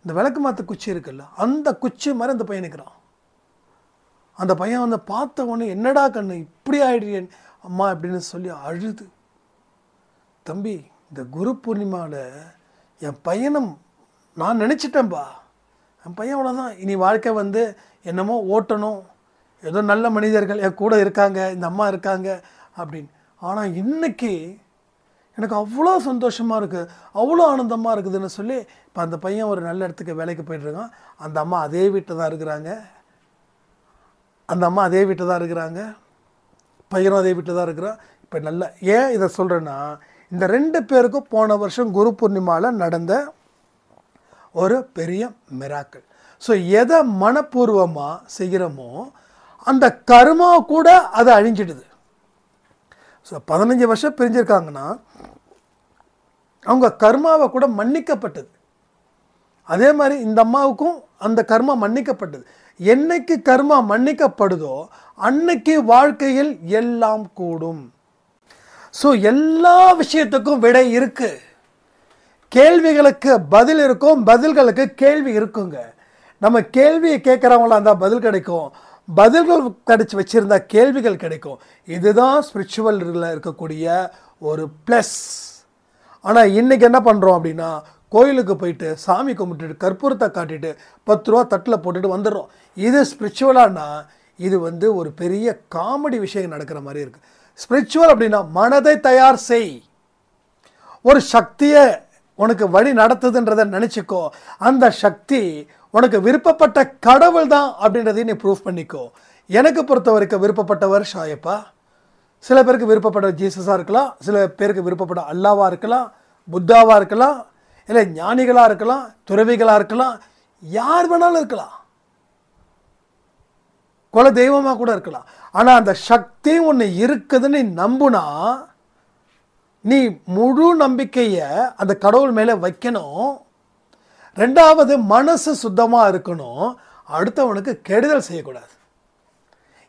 இந்த விளக்கு மாற்ற குச்சி இருக்குல்ல, அந்த குச்சி மாதிரி அந்த பையன் நிற்கிறான். அந்த பையன் வந்து பார்த்த உடனே என்னடா கண்ணு இப்படி ஆயிடுறேன் அம்மா அப்படின்னு சொல்லி அழுது, தம்பி இந்த குரு பூர்ணிமாவில் என் பையனும் நான் நினச்சிட்டேன்பா, என் பையன் அவ்வளோதான், இனி வாழ்க்கை வந்து என்னமோ ஓட்டணும், ஏதோ நல்ல மனிதர்கள் என் கூட இருக்காங்க, இந்த அம்மா இருக்காங்க அப்படின்னு. ஆனால் இன்னைக்கு எனக்கு அவ்வளோ சந்தோஷமாக இருக்குது, அவ்வளோ ஆனந்தமாக இருக்குதுன்னு சொல்லி இப்போ அந்த பையன் ஒரு நல்ல இடத்துக்கு வேலைக்கு போய்ட்டுருக்கான். அந்த அம்மா அதே வீட்டில் தான் இருக்கிறாங்க, பையனும் அதே வீட்டில் தான் இருக்கிறான். இப்போ நல்ல ஏன் இதை சொல்கிறேன்னா, இந்த 2 பேருக்கும் போன வருஷம் குரு பூர்ணிமாவில் நடந்த ஒரு பெரிய மிராக்கிள். ஸோ எதை மனப்பூர்வமாக செய்கிறோமோ அந்த கர்மா கூட அதை அழிஞ்சிடுது. ஸோ 15 வருஷம் பிரிஞ்சிருக்காங்கன்னா அவங்க கர்மாவை கூட மன்னிக்கப்பட்டது. அதே மாதிரி இந்த அம்மாவுக்கும் அந்த கர்மா மன்னிக்கப்பட்டது. என்னைக்கு கர்மா மன்னிக்கப்படுதோ அன்னைக்கு வாழ்க்கையில் எல்லாம் கூடும். ஸோ எல்லா விஷயத்துக்கும் விடை இருக்கு. கேள்விகளுக்கு பதில் இருக்கும், பதில்களுக்கு கேள்வி இருக்குங்க. நம்ம கேள்வியை கேட்குறவங்களா இருந்தால் பதில் கிடைக்கும், பதில்கள் கிடைச்சி வச்சுருந்தா கேள்விகள் கிடைக்கும். இதுதான் ஸ்பிரிச்சுவலில் இருக்கக்கூடிய ஒரு ப்ளஸ். ஆனால் இன்றைக்கி என்ன பண்ணுறோம் அப்படின்னா, கோயிலுக்கு போயிட்டு சாமி கும்பிட்டுட்டு கற்பூரத்தை காட்டிட்டு 10 ரூபா தட்டில் போட்டுட்டு வந்துடுறோம். இது ஸ்பிரிச்சுவலானா இது வந்து ஒரு பெரிய காமெடி விஷயம் நடக்கிற மாதிரி இருக்குது. ஸ்பிரிச்சுவல் அப்படின்னா மனதை தயார் செய், ஒரு சக்தியை உனக்கு வழி நடத்துதுன்றதை நினச்சிக்கோ, அந்த சக்தி உனக்கு விருப்பப்பட்ட கடவுள் தான் அப்படின்றதையும் நீ ப்ரூஃப் பண்ணிக்கோ. எனக்கு பொறுத்த வரைக்கும் விருப்பப்பட்டவர் ஷாயப்பா, சில பேருக்கு விருப்பப்பட்ட ஜீசஸாக இருக்கலாம், சில பேருக்கு விருப்பப்பட்ட அல்லாவாக இருக்கலாம், புத்தாவாக இருக்கலாம், இல்லை ஞானிகளாக இருக்கலாம், துறவிகளாக இருக்கலாம், யார் வேணாலும் இருக்கலாம், குல தெய்வமாக கூட இருக்கலாம். ஆனால் அந்த சக்தி ஒன்று இருக்குதுன்னு நம்புனா நீ முழு நம்பிக்கையை அந்த கடவுள் மேலே வைக்கணும். 2வது மனசு சுத்தமாக இருக்கணும், அடுத்தவனுக்கு கெடுதல் செய்யக்கூடாது.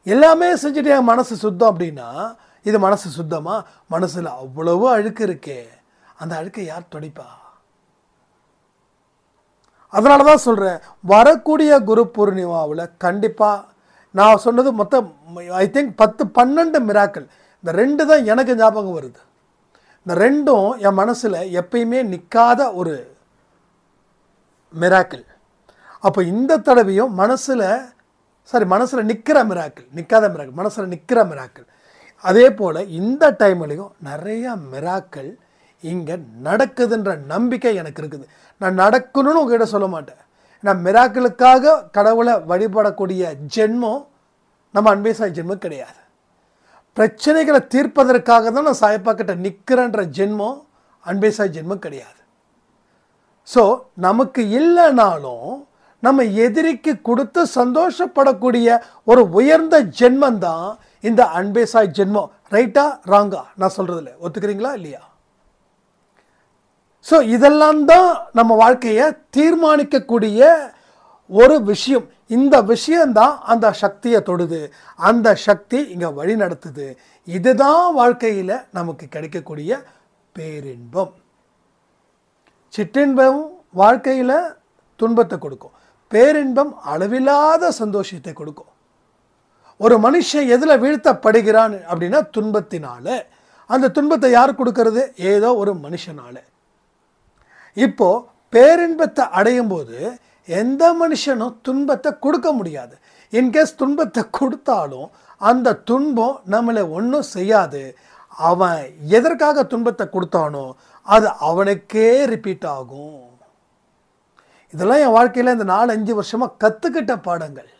எல்லாமே செஞ்சுட்டு என் மனசு சுத்தம் அப்படின்னா இது மனசு சுத்தமா? மனசில் அவ்வளவு அழுக்கு இருக்கே, அந்த அழுக்கை யார் துடைப்பா? அதனால தான் சொல்கிறேன், வரக்கூடிய குரு பூர்ணிமாவில் கண்டிப்பாக நான் சொன்னது மொத்தம் ஐ திங்க் 10-12 மிராக்கள். இந்த 2 தான் எனக்கு ஞாபகம் வருது. இந்த 2ம் என் மனசில் எப்பயுமே நிற்காத ஒரு மிராக்கிள். அப்போ இந்த தடவையும் மனசில் நிற்கிற மிராக்கிள், நிற்காத மிராக்கிள், மனசில் நிற்கிற மிராக்கிள். அதே போல் இந்த டைம்லையும் நிறையா மிராக்கிள் இங்கே நடக்குதுன்ற நம்பிக்கை எனக்கு இருக்குது. நான் நடக்கணும்னு உங்ககிட்ட சொல்ல மாட்டேன். நான் மிராக்கிளுக்காக கடவுளை வழிபடக்கூடிய ஜென்மம் நம்ம அன்பே சாய் ஜென்மம் கிடையாது. பிரச்சனைகளை தீர்ப்பதற்காக தான் நான் சாயப்பா கிட்ட நிற்கிறேன்ற ஜென்மம் அன்பே சாய் ஜென்மம் கிடையாது. ஸோ நமக்கு இல்லைனாலும் நம்ம எதிரிக்கு கொடுத்து சந்தோஷப்படக்கூடிய ஒரு உயர்ந்த ஜென்மம் தான் இந்த அன்பே சாய் ஜென்மம். ரைட்டா ராங்கா நான் சொல்கிறதில்ல, ஒத்துக்கிறீங்களா இல்லையா? ஸோ இதெல்லாம் தான் நம்ம வாழ்க்கையை தீர்மானிக்கக்கூடிய ஒரு விஷயம். இந்த விஷயந்தான் அந்த சக்தியை தொடுது, அந்த சக்தி இங்கே வழி நடத்துது. இதுதான் வாழ்க்கையில் நமக்கு கிடைக்கக்கூடிய பேரின்பம். சிற்றின்பம் வாழ்க்கையில் துன்பத்தை கொடுக்கும், பேரின்பம் அளவில்லாத சந்தோஷத்தை கொடுக்கும். ஒரு மனுஷன் எதில் வீழ்த்தப்படுகிறான் அப்படின்னா துன்பத்தினால. அந்த துன்பத்தை யார் கொடுக்கறது? ஏதோ ஒரு மனுஷனால. இப்போ பேரின்பத்தை அடையும் போது எந்த மனுஷனும் துன்பத்தை கொடுக்க முடியாது. இன்கேஸ் துன்பத்தை கொடுத்தாலும் அந்த துன்பம் நம்மளை ஒன்றும் செய்யாது. அவன் எதற்காக துன்பத்தை கொடுத்தானோ அது அவனுக்கே ரிப்பீட் ஆகும். இதெல்லாம் என் வாழ்க்கையில் இந்த 4-5 வருஷமாக கற்றுக்கிட்ட பாடங்கள்.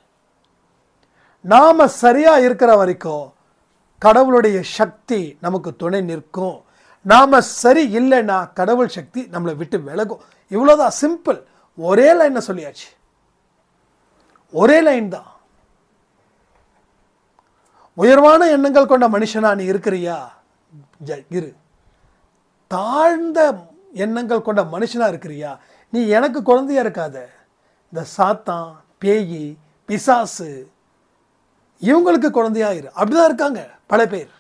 நாம் சரியாக இருக்கிற வரைக்கும் கடவுளுடைய சக்தி நமக்கு துணை நிற்கும். நாம் சரி இல்லைன்னா கடவுள் சக்தி நம்மளை விட்டு விலகும். இவ்வளோதான், சிம்பிள். ஒரே லைனை சொல்லியாச்சு, ஒரே லைன் தான். உயர்வான எண்ணங்கள் கொண்ட மனுஷனா நீ இருக்கிறியா? இரு. தாழ்ந்த எண்ணங்கள் கொண்ட மனுஷனா இருக்கிறியா? நீ எனக்கு குழந்தையா இருக்காத. இந்த சாத்தான், பேயி, பிசாசு இவங்களுக்கு குழந்தையா இரு. அப்படிதான் இருக்காங்க பல பேர்.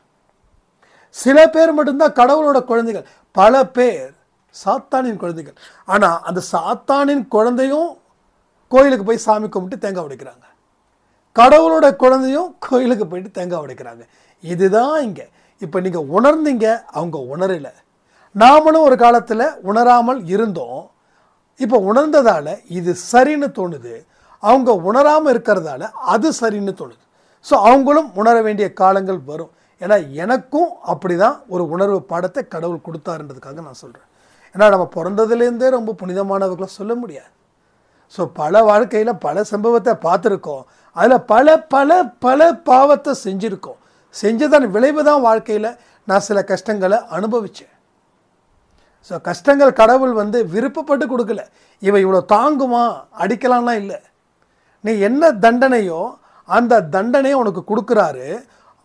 சில பேர் மட்டும்தான் கடவுளோட குழந்தைகள், பல பேர் சாத்தானின் குழந்தைகள். ஆனால் அந்த சாத்தானின் குழந்தையும் கோயிலுக்கு போய் சாமி கும்பிட்டு தேங்காய் உடைக்கிறாங்க, கடவுளோட குழந்தையும் கோயிலுக்கு போயிட்டு தேங்காய் உடைக்கிறாங்க. இதுதான் இங்கே. இப்போ நீங்கள் உணர்ந்தீங்க, அவங்க உணரலை. நாமளும் ஒரு காலத்தில் உணராமல் இருந்தோம். இப்போ உணர்ந்ததால் இது சரின்னு தோணுது, அவங்க உணராமல் இருக்கிறதால அது சரின்னு தோணுது. ஸோ அவங்களும் உணர வேண்டிய காலங்கள் வரும். ஏன்னா எனக்கும் அப்படி தான் ஒரு உணர்வு பாடத்தை கடவுள் கொடுத்தாருன்றதுக்காக நான் சொல்கிறேன். ஏன்னா நம்ம பிறந்ததுலேருந்தே ரொம்ப புனிதமானவர்களை சொல்ல முடியாது. ஸோ பல வாழ்க்கையில் பல சம்பவத்தை பார்த்துருக்கோம், அதில் பல பல பல பாவத்தை செஞ்சுருக்கோம். செஞ்சதன் விளைவு தான் வாழ்க்கையில் நான் சில கஷ்டங்களை அனுபவித்தேன். ஸோ கஷ்டங்கள் கடவுள் விருப்பப்பட்டு கொடுக்கல. இவ்வளோ தாங்குமா, அடிக்கலாம்லாம் இல்லை. நீ என்ன தண்டனையோ அந்த தண்டனையை உனக்கு கொடுக்குறாரு.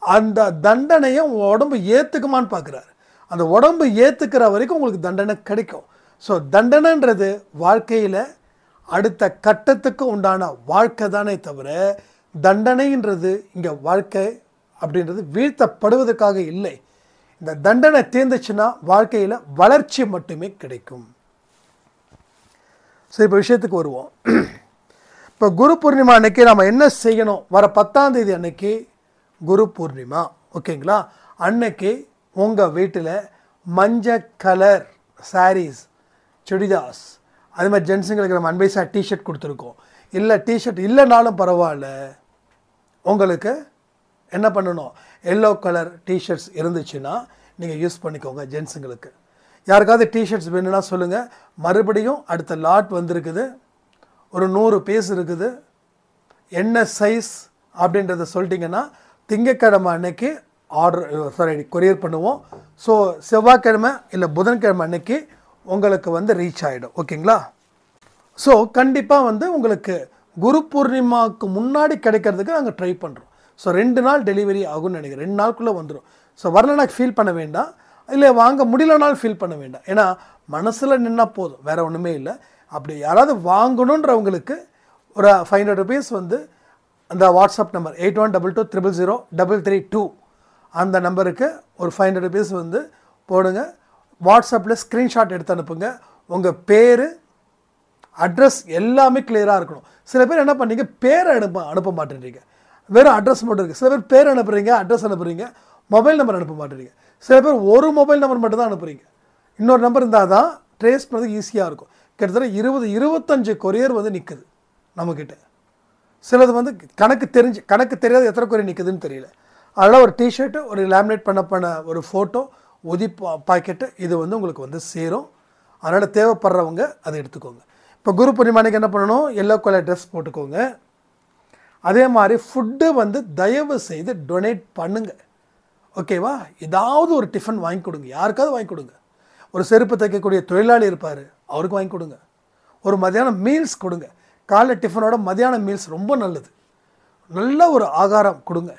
அந்த தண்டனையை உன் உடம்பு ஏற்றுக்குமான்னு பார்க்குறாரு. அந்த உடம்பு ஏற்றுக்கிற வரைக்கும் உங்களுக்கு தண்டனை கிடைக்கும். ஸோ தண்டனைன்றது வாழ்க்கையில் அடுத்த கட்டத்துக்கு உண்டான வாழ்க்கை தானே தவிர, தண்டனைன்றது இங்கே வாழ்க்கை அப்படின்றது வீழ்த்தப்படுவதற்காக இல்லை. இந்த தண்டனை தீர்ந்துச்சுன்னா வாழ்க்கையில் வளர்ச்சி மட்டுமே கிடைக்கும். ஸோ இப்போ விஷயத்துக்கு வருவோம். இப்போ குரு பூர்ணிமா அன்னைக்கு நம்ம என்ன செய்யணும்? வர 10ஆம் தேதி அன்னைக்கு குரு பூர்ணிமா, ஓகேங்களா? அன்னைக்கு உங்கள் வீட்டில் மஞ்சள் கலர் சாரீஸ், சுடிதாஸ், அது மாதிரி ஜென்ஸுங்களுக்கு நம்ம அன்பைஸாக டிஷர்ட் கொடுத்துருக்கோம். இல்லை டிஷர்ட் இல்லைனாலும் பரவாயில்ல, உங்களுக்கு என்ன பண்ணணும்? எல்லோ கலர் டிஷர்ட்ஸ் இருந்துச்சுன்னா நீங்கள் யூஸ் பண்ணிக்கோங்க. ஜென்ஸுங்களுக்கு யாருக்காவது டிஷர்ட்ஸ் வேணும்னா சொல்லுங்கள். மறுபடியும் அடுத்த லாட் வந்திருக்குது, ஒரு 100 பீஸ் இருக்குது. என்ன சைஸ் அப்படின்றத சொல்லிட்டிங்கன்னா திங்கட்கிழமை அன்னைக்கு கொரியர் பண்ணுவோம். ஸோ செவ்வாய்க்கிழமை இல்லை புதன்கிழமை அன்னைக்கு உங்களுக்கு ரீச் ஆகிடும், ஓகேங்களா? ஸோ கண்டிப்பாக உங்களுக்கு குரு பூர்ணிமாவுக்கு முன்னாடி கிடைக்கிறதுக்கு நாங்கள் ட்ரை பண்ணுறோம். ஸோ 2 நாள் டெலிவரி ஆகும்னு நினைக்கிறேன், 2 நாளுக்குள்ளே வந்துடும். ஸோ வரலனா ஃபீல் பண்ண வேண்டாம், இல்லை வாங்க முடியலனாலும் ஃபீல் பண்ண வேண்டாம். ஏன்னா மனசில் நின்னால் போதும், வேறு ஒன்றுமே இல்லை. அப்படி யாராவது வாங்கணுன்றவங்களுக்கு ஒரு 500 ருபீஸ் அந்த வாட்ஸ்அப் நம்பர் 8122000332 அந்த நம்பருக்கு ஒரு 500 ருபீஸ் போடுங்க. வாட்ஸ்அப்பில் ஸ்க்ரீன்ஷாட் எடுத்து அனுப்புங்க. உங்கள் பேர், அட்ரஸ் எல்லாமே கிளியராக இருக்கணும். சில பேர் என்ன பண்ணீங்க, பேரை அனுப்ப மாட்டேன்றீங்க, வெறும் அட்ரஸ் மட்டும் இருக்குது. சில பேர் பேர் அனுப்புகிறீங்க, அட்ரஸ் அனுப்புகிறீங்க, மொபைல் நம்பர் அனுப்ப மாட்டேறீங்க. சில பேர் ஒரு மொபைல் நம்பர் மட்டும் தான் அனுப்புகிறீங்க. இன்னொரு நம்பர் இருந்தால் தான் ட்ரேஸ் பண்ணுறதுக்கு ஈஸியாக இருக்கும். கிட்டத்தட்ட 20-25 கொரியர் நிற்குது நம்மக்கிட்ட. சிலது கணக்கு தெரியாத எத்தனை கொரியர் நிற்குதுன்னு தெரியல. அதனால் ஒரு டிஷர்ட்டு, ஒரு லேமினேட் பண்ண ஒரு ஃபோட்டோ, உதி பாக்கெட்டு இது உங்களுக்கு சேரும். அதனால் தேவைப்படுறவங்க அதை எடுத்துக்கோங்க. இப்போ குரு பூர்ணிமானைக்கு என்ன பண்ணணும்? எல்லோ கலர் ட்ரெஸ் போட்டுக்கோங்க. அதே மாதிரி ஃபுட்டு தயவு செய்து டொனேட் பண்ணுங்கள், ஓகேவா? ஏதாவது ஒரு டிஃபன் வாங்கி கொடுங்க, யாருக்காவது வாங்கி கொடுங்க. ஒரு செருப்பு தைக்கக்கூடிய தொழிலாளி இருப்பார், அவருக்கு வாங்கி கொடுங்க. ஒரு மதியானம் மீல்ஸ் கொடுங்க. காலை டிஃபனோட மதியான மீல்ஸ் ரொம்ப நல்லது. நல்ல ஒரு ஆகாரம் கொடுங்க.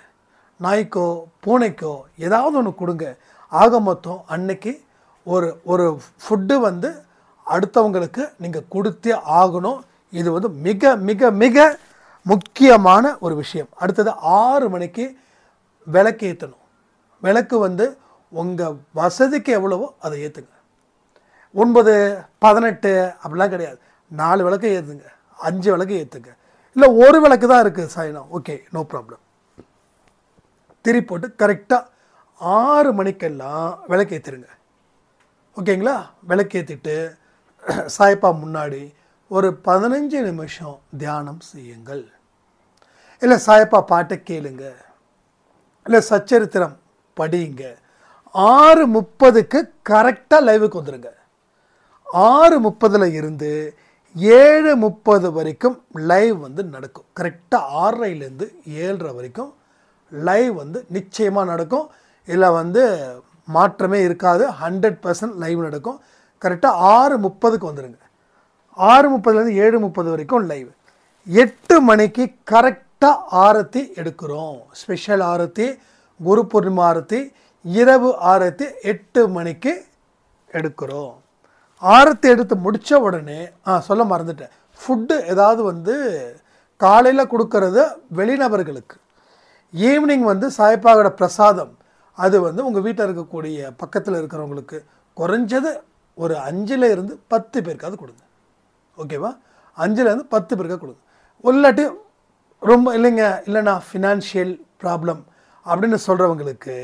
நாய்க்கோ பூனைக்கோ ஏதாவது ஒன்று கொடுங்க. ஆக மொத்தம் அன்னைக்கு ஒரு ஃபுட்டு அடுத்தவங்களுக்கு நீங்கள் கொடுத்தே ஆகணும். இது மிக மிக மிக முக்கியமான ஒரு விஷயம். அடுத்தது 6 மணிக்கு விளக்கு ஏற்றணும். விளக்கு உங்கள் வசதிக்கு எவ்வளவோ அதை ஏற்றுங்க. 9, 18 அப்படிலாம் கிடையாது. 4 விளக்கு ஏற்றுங்க, 5 விளக்கு ஏற்றுங்க. இல்லை ஒரு விளக்கு தான் இருக்குது சாயனம், ஓகே, நோ ப்ராப்ளம். திரி போட்டு கரெக்டாக 6 மணிக்கெல்லாம் விளக்கு ஏற்றிருங்க, ஓகேங்களா? விளக்கு ஏற்றிட்டு சாய்ப்பா முன்னாடி ஒரு 15 நிமிஷம் தியானம் செய்யுங்கள். இல்லை சாய்ப்பா பாட்டை கேளுங்க, இல்லை சச்சரித்திரம் படியுங்க. 6:30க்கு கரெக்டாக லைவுக்கு வந்துடுங்க. 6:30 இருந்து 7:30 வரைக்கும் லைவ் நடக்கும். கரெக்டாக 6:30 வரைக்கும் லைவ் நிச்சயமாக நடக்கும். இதில் மாற்றமே இருக்காது. 100% லைவ் நடக்கும். கரெக்டாக 6:30க்கு வந்துடுங்க. 6:30லேருந்து 7:30 வரைக்கும் லைவ். 8 மணிக்கு கரெக்டாக ஆரத்தி எடுக்கிறோம். ஸ்பெஷல் ஆரத்தி, குரு பூர்ணிமா ஆரத்தி, இரவு ஆரத்தி 8 மணிக்கு எடுக்கிறோம். ஆரத்தி எடுத்து முடித்த உடனே சொல்ல மறந்துட்டேன், ஃபுட்டு ஏதாவது வந்து காலையில் கொடுக்கறது வெளிநபர்களுக்கு, ஈவினிங் வந்து சாய்பாவோட பிரசாதம் அது வந்து உங்கள் வீட்டில் இருக்கக்கூடிய பக்கத்தில் இருக்கிறவங்களுக்கு குறைஞ்சது ஒரு 5லேருந்து 10 பேருக்காவது கொடுங்க. ஓகேவா? 5லேருந்து 10 பேருக்காக கொடுங்க. இல்லாட்டி ரொம்ப இல்லைன்னா ஃபினான்ஷியல் ப்ராப்ளம் அப்படின்னு சொல்கிறவங்களுக்கு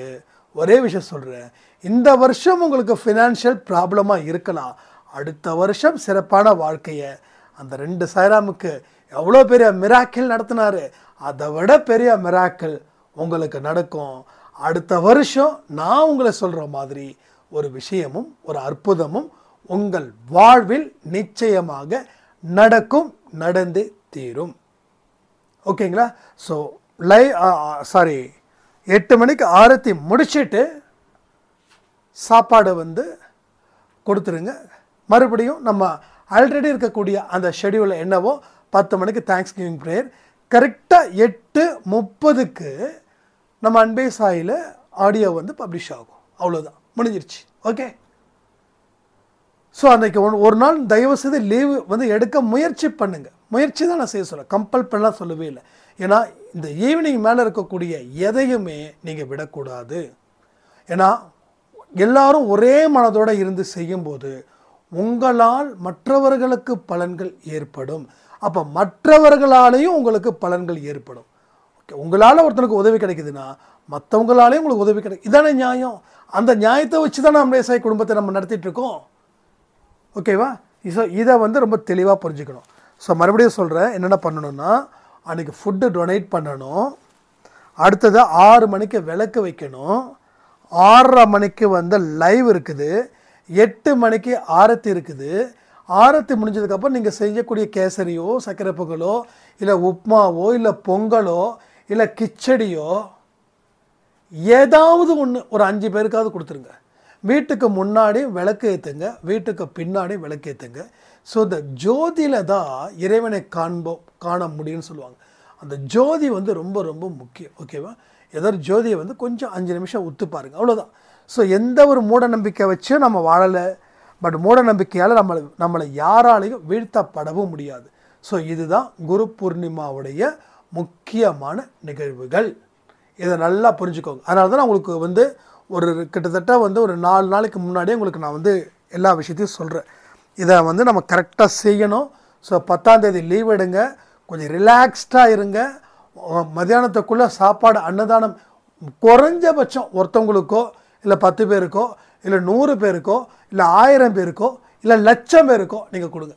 ஒரே விஷயம் சொல்கிறேன், இந்த வருஷம் உங்களுக்கு ஃபினான்ஷியல் ப்ராப்ளமாக இருக்கலாம், அடுத்த வருஷம் சிறப்பான வாழ்க்கையை அந்த 2 சாய்ராமுக்கு எவ்வளோ பெரிய மிராக்கிள் நடத்தினார், அதை விட பெரிய மிராக்கிள் உங்களுக்கு நடக்கும். அடுத்த வருஷம் நான் உங்களை சொல்கிற மாதிரி ஒரு விஷயமும் ஒரு அற்புதமும் உங்கள் வாழ்வில் நிச்சயமாக நடக்கும், நடந்து தீரும். ஓகேங்களா? ஸோ 8 மணிக்கு ஆரத்தி முடிச்சுட்டு சாப்பாடு வந்து கொடுத்துருங்க. மறுபடியும் நம்ம ஆல்ரெடி இருக்கக்கூடிய அந்த ஷெடியூலில் என்னவோ 10 மணிக்கு தேங்க்ஸ் கிவிங் ப்ரேயர், கரெக்டாக 8:30க்கு நம்ம அன்பே சாயில் ஆடியோ வந்து பப்ளிஷ் ஆகும். அவ்வளோதான், முடிஞ்சிருச்சு. ஓகே. ஸோ அன்றைக்கி ஒரு நாள் தயவுசெய்து லீவு வந்து எடுக்க முயற்சி பண்ணுங்கள். முயற்சி தான் நான் செய்ய சொல்கிறேன், கம்பல் பண்ணலாம் சொல்லவே இல்லை. ஏன்னா இந்த ஈவினிங் மேலே இருக்கக்கூடிய எதையுமே நீங்கள் விடக்கூடாது. ஏன்னா எல்லாரும் ஒரே மனதோடு இருந்து செய்யும்போது உங்களால் மற்றவர்களுக்கு பலன்கள் ஏற்படும். அப்போ மற்றவர்களாலேயும் உங்களுக்கு பலன்கள் ஏற்படும். ஓகே, உங்களால் ஒருத்தனுக்கு உதவி கிடைக்குதுன்னா மற்றவங்களாலேயும் உங்களுக்கு உதவி கிடைக்கும். இதானே நியாயம். அந்த நியாயத்தை வச்சு தான் நம்ம சாய் குடும்பத்தை நம்ம நடத்திட்டுருக்கோம். ஓகேவா? ஸோ இதை வந்து ரொம்ப தெளிவாக புரிஞ்சுக்கணும். ஸோ மறுபடியும் சொல்கிறேன், என்னென்ன பண்ணணும்னா அன்றைக்கி ஃபுட்டு டொனேட் பண்ணணும். அடுத்தது 6 மணிக்கு விளக்கு வைக்கணும். 6:30 மணிக்கு வந்து லைவ் இருக்குது. 8 மணிக்கு ஆரத்தி இருக்குது. ஆரத்தி முடிஞ்சதுக்கப்புறம் நீங்கள் செய்யக்கூடிய கேசரியோ சர்க்கரை பொங்கலோ இல்லை உப்மாவோ இல்லை பொங்கலோ இல்லை கிச்சடியோ ஏதாவது ஒன்று ஒரு 5 பேருக்காவது கொடுத்துருங்க. வீட்டுக்கு முன்னாடி விளக்கு ஏற்றுங்க, வீட்டுக்கு பின்னாடி விளக்கு ஏற்றுங்க. ஸோ இந்த ஜோதியில் தான் இறைவனை காண முடியும்னு சொல்லுவாங்க. அந்த ஜோதி வந்து ரொம்ப ரொம்ப முக்கியம். ஓகேவா? ஏதாவது ஜோதியை வந்து கொஞ்சம் 5 நிமிஷம் உத்து பாருங்கள், அவ்வளோதான். ஸோ எந்த ஒரு மூட நம்பிக்கை வச்சும் நம்ம வாழலை. பட் மூட நம்பிக்கையால் நம்மளை யாராலையும் வீழ்த்தப்படவும் முடியாது. ஸோ இதுதான் குரு பூர்ணிமாவுடைய முக்கியமான நிகழ்வுகள். இதை நல்லா புரிஞ்சுக்கோங்க. அதனால தான் நான் உங்களுக்கு வந்து ஒரு கிட்டத்தட்ட வந்து ஒரு 4 நாளைக்கு முன்னாடியே உங்களுக்கு நான் வந்து எல்லா விஷயத்தையும் சொல்கிறேன். இதை வந்து நம்ம கரெக்டாக செய்யணும். ஸோ 10ஆம் தேதி லீவ் எடுங்க, கொஞ்சம் ரிலாக்ஸ்டாக இருங்க. மத்தியானத்துக்குள்ளே சாப்பாடு அன்னதானம் குறைஞ்சபட்சம் ஒருத்தவங்களுக்கோ இல்லை 10 பேருக்கோ இல்லை 100 பேருக்கோ இல்லை 1000 பேருக்கோ இல்லை 1,00,000 பேருக்கோ நீங்கள் கொடுங்க.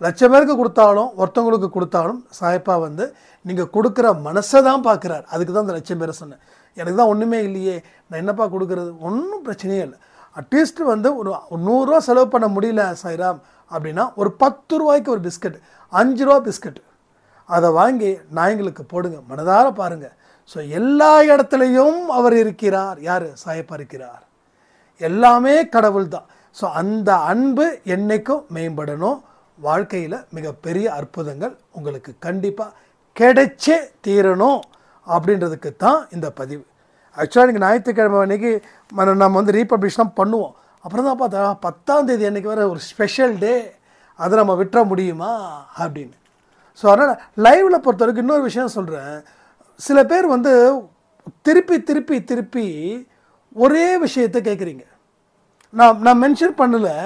1,00,000 பேருக்கு கொடுத்தாலும் ஒருத்தவங்களுக்கு கொடுத்தாலும் சாயப்பா வந்து நீங்கள் கொடுக்குற மனசை தான் பார்க்குறார். அதுக்கு தான் அந்த 1,00,000 பேரை சொன்னேன். எனக்கு தான் ஒன்றுமே இல்லையே, நான் என்னப்பா கொடுக்குறது, ஒன்றும் பிரச்சனையே இல்லை. அட்லீஸ்ட் வந்து ஒரு 100 ரூபா செலவு பண்ண முடியல சாய்ராம் அப்படின்னா ஒரு 10 ரூபாய்க்கு ஒரு பிஸ்கட், 5 ரூபா பிஸ்கட் அதை வாங்கி நாய்களுக்கு போடுங்க, மனதார பாருங்கள். ஸோ எல்லா இடத்துலையும் அவர் இருக்கிறார். யார்? சாயப்பா இருக்கிறார். எல்லாமே கடவுள் தான். ஸோ அந்த அன்பு என்றைக்கும் மேம்படணும். வாழ்க்கையில் மிகப்பெரிய அற்புதங்கள் உங்களுக்கு கண்டிப்பாக கிடைச்சே தீரணும் அப்படின்றதுக்கு தான் இந்த பதிவு. ஆக்சுவலாக இன்றைக்கி ஞாயிற்றுக்கிழமை அன்றைக்கி நம்ம வந்து ரீபப்ளிஷ்லாம் பண்ணுவோம். அப்புறம் தான் பார்த்தா 10ஆம் தேதி அன்றைக்கி வேறு ஒரு ஸ்பெஷல் டே, அதை நம்ம விட்டுற முடியுமா அப்படின்னு. ஸோ அதனால் லைவில் பொறுத்த வரைக்கும் இன்னொரு விஷயம் சொல்கிறேன். சில பேர் வந்து திருப்பி திருப்பி திருப்பி ஒரே விஷயத்தை கேட்குறீங்க. நான் மென்ஷன் பண்ணலை.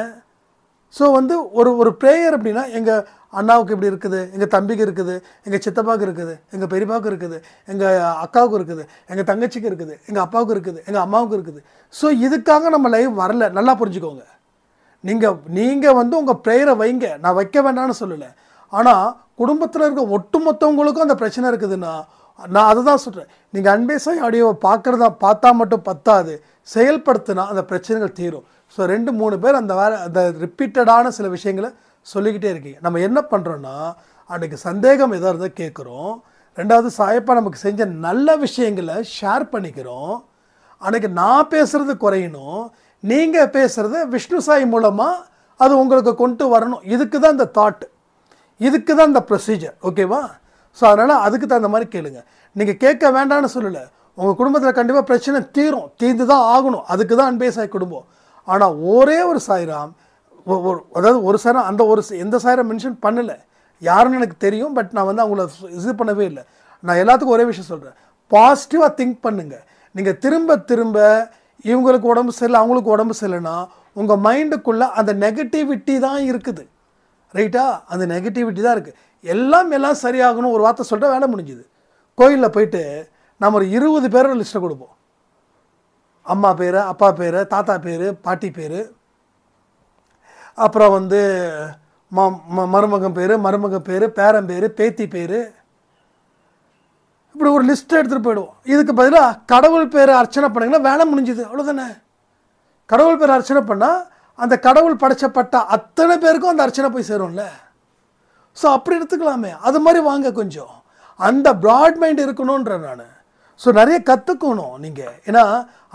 ஸோ வந்து ஒரு ப்ரேயர் அப்படின்னா எங்கள் அண்ணாவுக்கு இப்படி இருக்குது, எங்கள் தம்பிக்கு இருக்குது, எங்கள் சித்தப்பாவுக்கு இருக்குது, எங்கள் பெரியப்பாவுக்கு இருக்குது, எங்கள் அக்காவுக்கு இருக்குது, எங்கள் தங்கச்சிக்கு இருக்குது, எங்கள் அப்பாவுக்கு இருக்குது, எங்கள் அம்மாவுக்கு இருக்குது. ஸோ இதுக்காக நம்ம லைவ் வரல, நல்லா புரிஞ்சுக்கோங்க. நீங்கள் வந்து உங்கள் ப்ரேயரை வைங்க, நான் வைக்க வேண்டாம்னு சொல்லலை. ஆனால் குடும்பத்தில் இருக்க ஒட்டுமொத்தவங்களுக்கும் அந்த பிரச்சனை இருக்குதுன்னா நான் அதை தான் சொல்கிறேன். நீங்கள் அன்பே சாய் ஆடியோவை பார்த்தா மட்டும் பத்தாது, செயல்படுத்தினா அந்த பிரச்சனைகள் தீரும். ஸோ 2-3 பேர் அந்த ரிப்பீட்டடான சில விஷயங்களை சொல்லிக்கிட்டே இருக்கீங்க. நம்ம என்ன பண்ணுறோன்னா அன்றைக்கி சந்தேகம் எதாக இருந்தால் கேட்குறோம். 2வது சாயப்பா நமக்கு செஞ்ச நல்ல விஷயங்களை ஷேர் பண்ணிக்கிறோம். அன்றைக்கி நான் பேசுகிறது குறையணும், நீங்கள் பேசுகிறத விஷ்ணு சாய் மூலமாக அது உங்களுக்கு கொண்டு வரணும். இதுக்கு தான் இந்த தாட், இதுக்கு தான் இந்த ப்ரொசீஜர். ஓகேவா? ஸோ அதனால் அதுக்கு தகுந்த மாதிரி கேளுங்க. நீங்கள் கேட்க வேண்டாம்னு சொல்லலை, உங்கள் குடும்பத்தில் கண்டிப்பாக பிரச்சனை தீர்ந்து தான் ஆகணும். அதுக்கு தான் அன்பே சாய் குடும்பம். ஆனால் ஒரே ஒரு சாய்ராம், அதாவது ஒரு சாய்ராம், அந்த ஒரு எந்த சாய்ராம் மென்ஷன் பண்ணலை, யாருன்னு எனக்கு தெரியும். பட் நான் வந்து அவங்கள இது பண்ணவே இல்லை. நான் எல்லாத்துக்கும் ஒரே விஷயம் சொல்கிறேன், பாசிட்டிவாக திங்க் பண்ணுங்கள். நீங்கள் திரும்ப திரும்ப இவங்களுக்கு உடம்பு சரியில்லை அவங்களுக்கு உடம்பு சரியில்லைன்னா உங்கள் மைண்டுக்குள்ளே அந்த நெகட்டிவிட்டி தான் இருக்குது. ரைட்டா? அந்த நெகட்டிவிட்டி தான் இருக்குது. எல்லாம் சரியாகணும் ஒரு வார்த்தை சொல்லிட்டு வேலை முடிஞ்சுது. கோயிலில் போயிட்டு நம்ம ஒரு 20 பேரோட லிஸ்ட்டை கொடுப்போம். அம்மா பேர், அப்பா பேர், தாத்தா பேர், பாட்டி பேர், அப்புறம் வந்து மருமகன் பேர், பேரன் பேர், பேத்தி பேர், இப்படி ஒரு லிஸ்ட்டை எடுத்துகிட்டு போயிடுவோம். இதுக்கு பதிலாக கடவுள் பேரை அர்ச்சனை பண்ணிங்கன்னா வேலை முடிஞ்சுது, அவ்வளோதானே. கடவுள் பேரை அர்ச்சனை பண்ணால் அந்த கடவுள் படைச்சப்பட்ட அத்தனை பேருக்கும் அந்த அர்ச்சனை போய் சேரும்ல. ஸோ அப்படி எடுத்துக்கலாமே. அது மாதிரி வாங்க, கொஞ்சம் அந்த ப்ராட் மைண்ட் இருக்கணுன்ற நான். ஸோ நிறைய கற்றுக்கணும் நீங்கள். ஏன்னா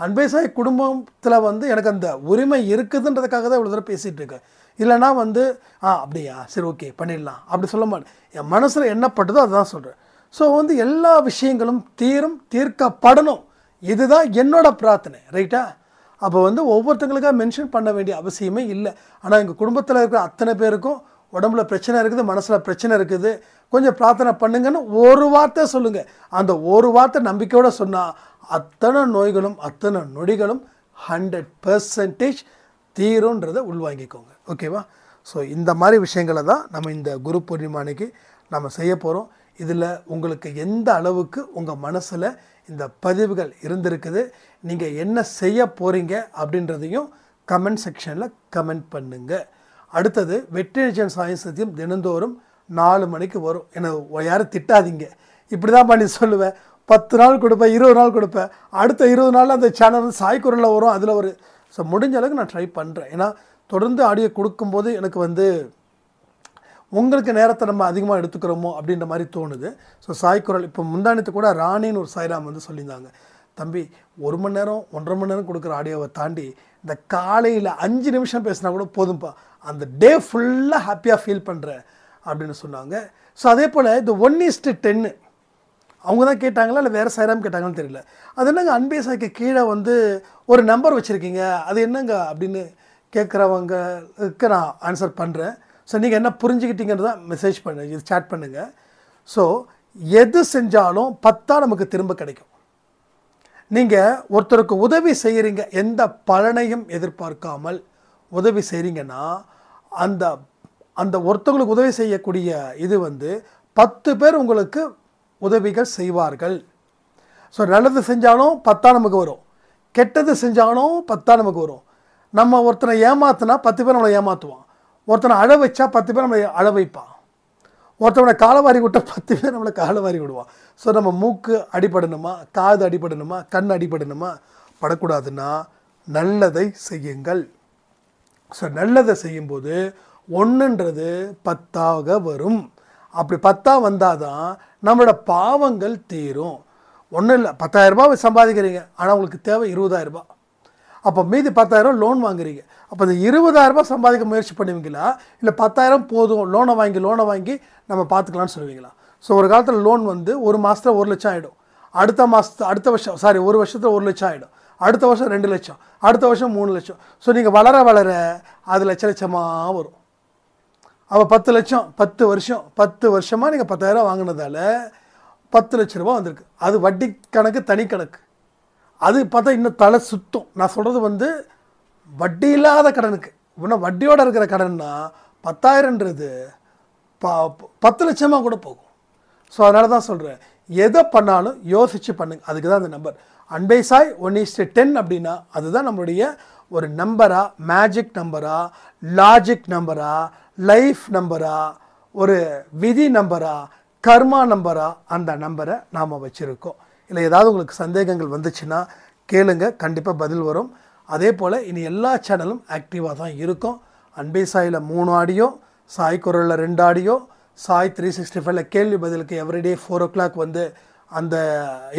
அன்பே சாய் குடும்பத்தில் வந்து எனக்கு அந்த உரிமை இருக்குதுன்றதுக்காக தான் இவ்வளோ தூரம் பேசிகிட்டு இருக்கேன். இல்லைனா வந்து அப்படியா சரி ஓகே பண்ணிடலாம் அப்படி சொல்ல மாட்டேன். என் மனசில் என்ன பட்டதோ அதுதான் சொல்கிறேன். ஸோ வந்து எல்லா விஷயங்களும் தீர்க்கப்படணும், இதுதான் என்னோட பிரார்த்தனை. ரைட்டா? அப்போ வந்து ஒவ்வொருத்தங்களுக்காக மென்ஷன் பண்ண வேண்டிய அவசியமே இல்லை. ஆனால் எங்கள் குடும்பத்தில் இருக்கிற அத்தனை பேருக்கும் உடம்புல பிரச்சனை இருக்குது, மனசில் பிரச்சனை இருக்குது, கொஞ்சம் பிரார்த்தனை பண்ணுங்கன்னு ஒரு வார்த்தை சொல்லுங்கள். அந்த ஒரு வார்த்தை நம்பிக்கையோடு சொன்னால் அத்தனை நோய்களும் அத்தனை நொடிகளும் 100% தீரும்ன்றதை உள்வாங்கிக்கோங்க. ஓகேவா? ஸோ இந்த மாதிரி விஷயங்களை தான் நம்ம இந்த குரு பூர்ணிமா அன்னைக்கு நம்ம செய்ய போகிறோம். இதில் உங்களுக்கு எந்த அளவுக்கு உங்கள் மனசில் இந்த பதிவுகள் இருந்திருக்குது, நீங்கள் என்ன செய்ய போகிறீங்க அப்படின்றதையும் கமெண்ட் செக்ஷனில் கமெண்ட் பண்ணுங்கள். அடுத்தது வெற்றி நிச்சயம் சாய் சத்தியம் தினந்தோறும் 4 மணிக்கு வரும். என்னை யாரும் திட்டாதீங்க, இப்படி தான் பண்ணி சொல்லுவேன். 10 நாள் கொடுப்பேன், 20 நாள் கொடுப்பேன். அடுத்த 20 நாளில் அந்த சேனல் வந்து சாய் குரலில் வரும். அதில் ஒரு ஸோ முடிஞ்ச அளவுக்கு நான் ட்ரை பண்ணுறேன். ஏன்னா தொடர்ந்து ஆடியோ கொடுக்கும்போது எனக்கு வந்து உங்களுக்கு நேரத்தை நம்ம அதிகமாக எடுத்துக்கிறோமோ அப்படின்ற மாதிரி தோணுது. ஸோ சாய் குரல் இப்போ முந்தானத்து கூட ராணின்னு ஒரு சாய்ராம் வந்து சொல்லியிருந்தாங்க, தம்பி 1 மணி நேரம் 1.5 மணி நேரம் கொடுக்குற ஆடியோவை தாண்டி இந்த காலையில் 5 நிமிஷம் பேசினா கூட போதும்ப்பா, அந்த டே ஃபுல்லாக ஹாப்பியாக ஃபீல் பண்ணுறேன் அப்படின்னு சொன்னாங்க. ஸோ அதே போல் இந்த 1:10 அவங்க தான் கேட்டாங்களா இல்லை வேறு சாய்ராம் கேட்டாங்கன்னு தெரியல. அது என்னங்க அன்பே சாய்க்கு கீழே வந்து ஒரு நம்பர் வச்சுருக்கீங்க, அது என்னங்க அப்படின்னு கேட்குறவங்களுக்கு நான் ஆன்சர் பண்ணுறேன். ஸோ நீங்கள் என்ன புரிஞ்சுக்கிட்டீங்கன்னு தான் மெசேஜ் இது சேட் பண்ணுங்கள். ஸோ எது செஞ்சாலும் 10 நமக்கு திரும்ப கிடைக்கும். நீங்கள் ஒருத்தருக்கு உதவி செய்கிறீங்க, எந்த பலனையும் எதிர்பார்க்காமல் உதவி செய்கிறீங்கன்னா அந்த அந்த ஒருத்தவங்களுக்கு உதவி செய்யக்கூடிய இது வந்து 10 பேர் உங்களுக்கு உதவிகள் செய்வார்கள். ஸோ நல்லது செஞ்சாலும் 10 நமக்கு வரும், கெட்டது செஞ்சாலும் 10 நமக்கு வரும். நம்ம ஒருத்தனை ஏமாத்தினா 10 பேர் நம்மளை ஏமாற்றுவான், ஒருத்தனை அழ வச்சா 10 பேர் நம்மளை அழ வைப்பான், ஒருத்தவனை காலவாரி விட்ட 10 பேர் நம்மளை காலவாரி விடுவான். ஸோ நம்ம மூக்கு அடிபடணுமா, காது அடிபடணுமா, கண் அடிபடணுமா, படக்கூடாதுன்னா நல்லதை செய்யுங்கள். ஸோ நல்லதை செய்யும்போது 1ன்றது 10ஆக வரும். அப்படி 10ஆ வந்தால் தான் நம்மளோட பாவங்கள் தீரும். ஒன்றும் இல்லை, 10,000 ரூபாய் சம்பாதிக்கிறீங்க, ஆனால் உங்களுக்கு தேவை 20,000 ரூபாய். அப்போ மீதி 10,000 லோன் வாங்குறீங்க. அப்போ இந்த 20,000 ரூபாய் சம்பாதிக்க முயற்சி பண்ணுவீங்களா, இல்லை 10,000 போதும் லோனை வாங்கி நம்ம பார்த்துக்கலான்னு சொல்லுவீங்களா? ஸோ ஒரு காலத்தில் லோன் வந்து ஒரு மாதத்தில் 1 லட்சம் ஆகிடும், அடுத்த வருஷம் ஒரு வருஷத்தில் 1 லட்சம் ஆகிடும், அடுத்த வருஷம் 2 லட்சம், அடுத்த வருஷம் 3 லட்சம். ஸோ நீங்கள் வளர அது லட்சமாக வரும். அப்போ 10 லட்சம் 10 வருஷமாக நீங்கள் 10,000 வாங்கினதால 10 லட்ச ரூபா வந்திருக்கு. அது வட்டி கணக்கு, தனி கணக்கு. அது பார்த்தா இன்னும் தலை சுத்தம். நான் சொல்கிறது வந்து வட்டி இல்லாத கடனுக்கு. இன்னும் வட்டியோடு இருக்கிற கடன்னா 10,000ன்றது 10 லட்சமாக கூட போகும். ஸோ அதனால தான் சொல்கிறேன், எதை பண்ணாலும் யோசித்து பண்ணுங்க. அதுக்கு தான் அந்த நம்பர் அன்பே சாய் 1:10 அப்படின்னா அதுதான் நம்மளுடைய ஒரு நம்பரா, மேஜிக் நம்பரா, லாஜிக் நம்பரா, லைஃப் நம்பரா, ஒரு விதி நம்பரா, கர்மா நம்பரா, அந்த நம்பரை நாம் வச்சுருக்கோம். இல்லை ஏதாவது உங்களுக்கு சந்தேகங்கள் வந்துச்சுன்னா கேளுங்க, கண்டிப்பாக பதில் வரும். அதே போல் இனி எல்லா சேனலும் ஆக்டிவாக தான் இருக்கும். அன்பே சாயில் 3 ஆடியோ, சாய் குரலில் 2 ஆடியோ, சாய் 365ல் கேள்வி பதிலுக்கு எவ்ரிடே 4 o'clock வந்து அந்த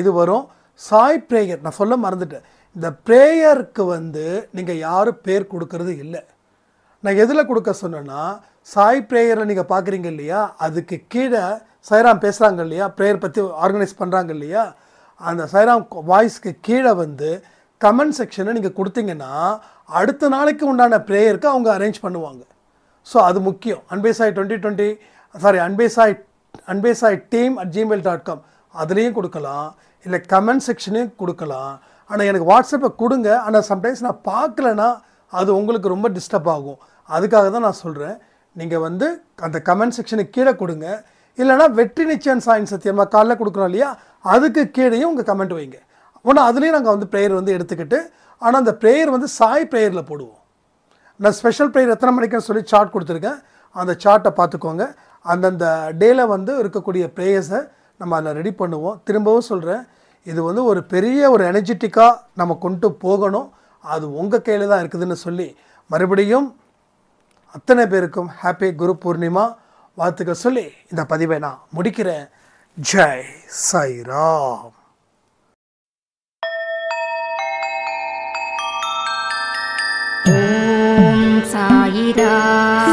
இது வரும். சாய் ப்ரேயர் நான் சொல்ல மறந்துட்டேன், இந்த ப்ரேயருக்கு வந்து நீங்கள் யாரும் பேர் கொடுக்கறது இல்லை. நான் எதில் கொடுக்க சொன்னேன்னா, சாய் ப்ரேயரில் நீங்கள் பார்க்குறீங்க இல்லையா, அதுக்கு கீழே சாய்ராம் பேசுகிறாங்க இல்லையா, ப்ரேயர் பற்றி ஆர்கனைஸ் பண்ணுறாங்க இல்லையா, அந்த சாய்ராம் வாய்ஸ்க்கு கீழே வந்து கமெண்ட் செக்ஷனை நீங்கள் கொடுத்தீங்கன்னா அடுத்த நாளைக்கு உண்டான ப்ரேயருக்கு அவங்க அரேஞ்ச் பண்ணுவாங்க. ஸோ அது முக்கியம். அன்பேசாய் 2020 அன்பேசாய் team@gmail.com அதுலேயும் கொடுக்கலாம், இல்லை கமெண்ட் செக்ஷனையும் கொடுக்கலாம். ஆனால் எனக்கு வாட்ஸ்அப்பில் கொடுங்க. ஆனால் சம்டைம்ஸ் நான் பார்க்கலன்னா அது உங்களுக்கு ரொம்ப டிஸ்டர்ப் ஆகும். அதுக்காக தான் நான் சொல்கிறேன், நீங்கள் வந்து அந்த கமெண்ட் செக்ஷனுக்கு கீழே கொடுங்க. இல்லைனா வெற்றி நிச்சயம் சாயின் சத்தியமா காலைல கொடுக்குறோம் இல்லையா, அதுக்கு கீழேயும் உங்கள் கமெண்ட் வைங்க. ஒன்று அதுலேயும் நாங்கள் வந்து ப்ரேயர் வந்து எடுத்துக்கிட்டு, ஆனால் அந்த ப்ரேயர் வந்து சாய் ப்ரேயரில் போடுவோம். நான் ஸ்பெஷல் ப்ரேயர் எத்தனை மணிக்குன்னு சொல்லி சார்ட் கொடுத்துருக்கேன். அந்த சார்ட்டை பார்த்துக்கோங்க. அந்தந்த டேயில் வந்து இருக்கக்கூடிய ப்ரேயர்ஸை நம்ம அதில் ரெடி பண்ணுவோம். திரும்பவும் சொல்கிறேன், இது வந்து ஒரு பெரிய ஒரு எனர்ஜெட்டிக்காக நம்ம கொண்டு போகணும். அது உங்கள் கையில் தான் இருக்குதுன்னு சொல்லி மறுபடியும் அத்தனை பேருக்கும் ஹாப்பி குரு பூர்ணிமா வாழ்த்துக்கள் சொல்லி இந்த பதிவை நான் முடிக்கிறேன். ஜெய் சாய்ராம். ஓம் சாயிராம்.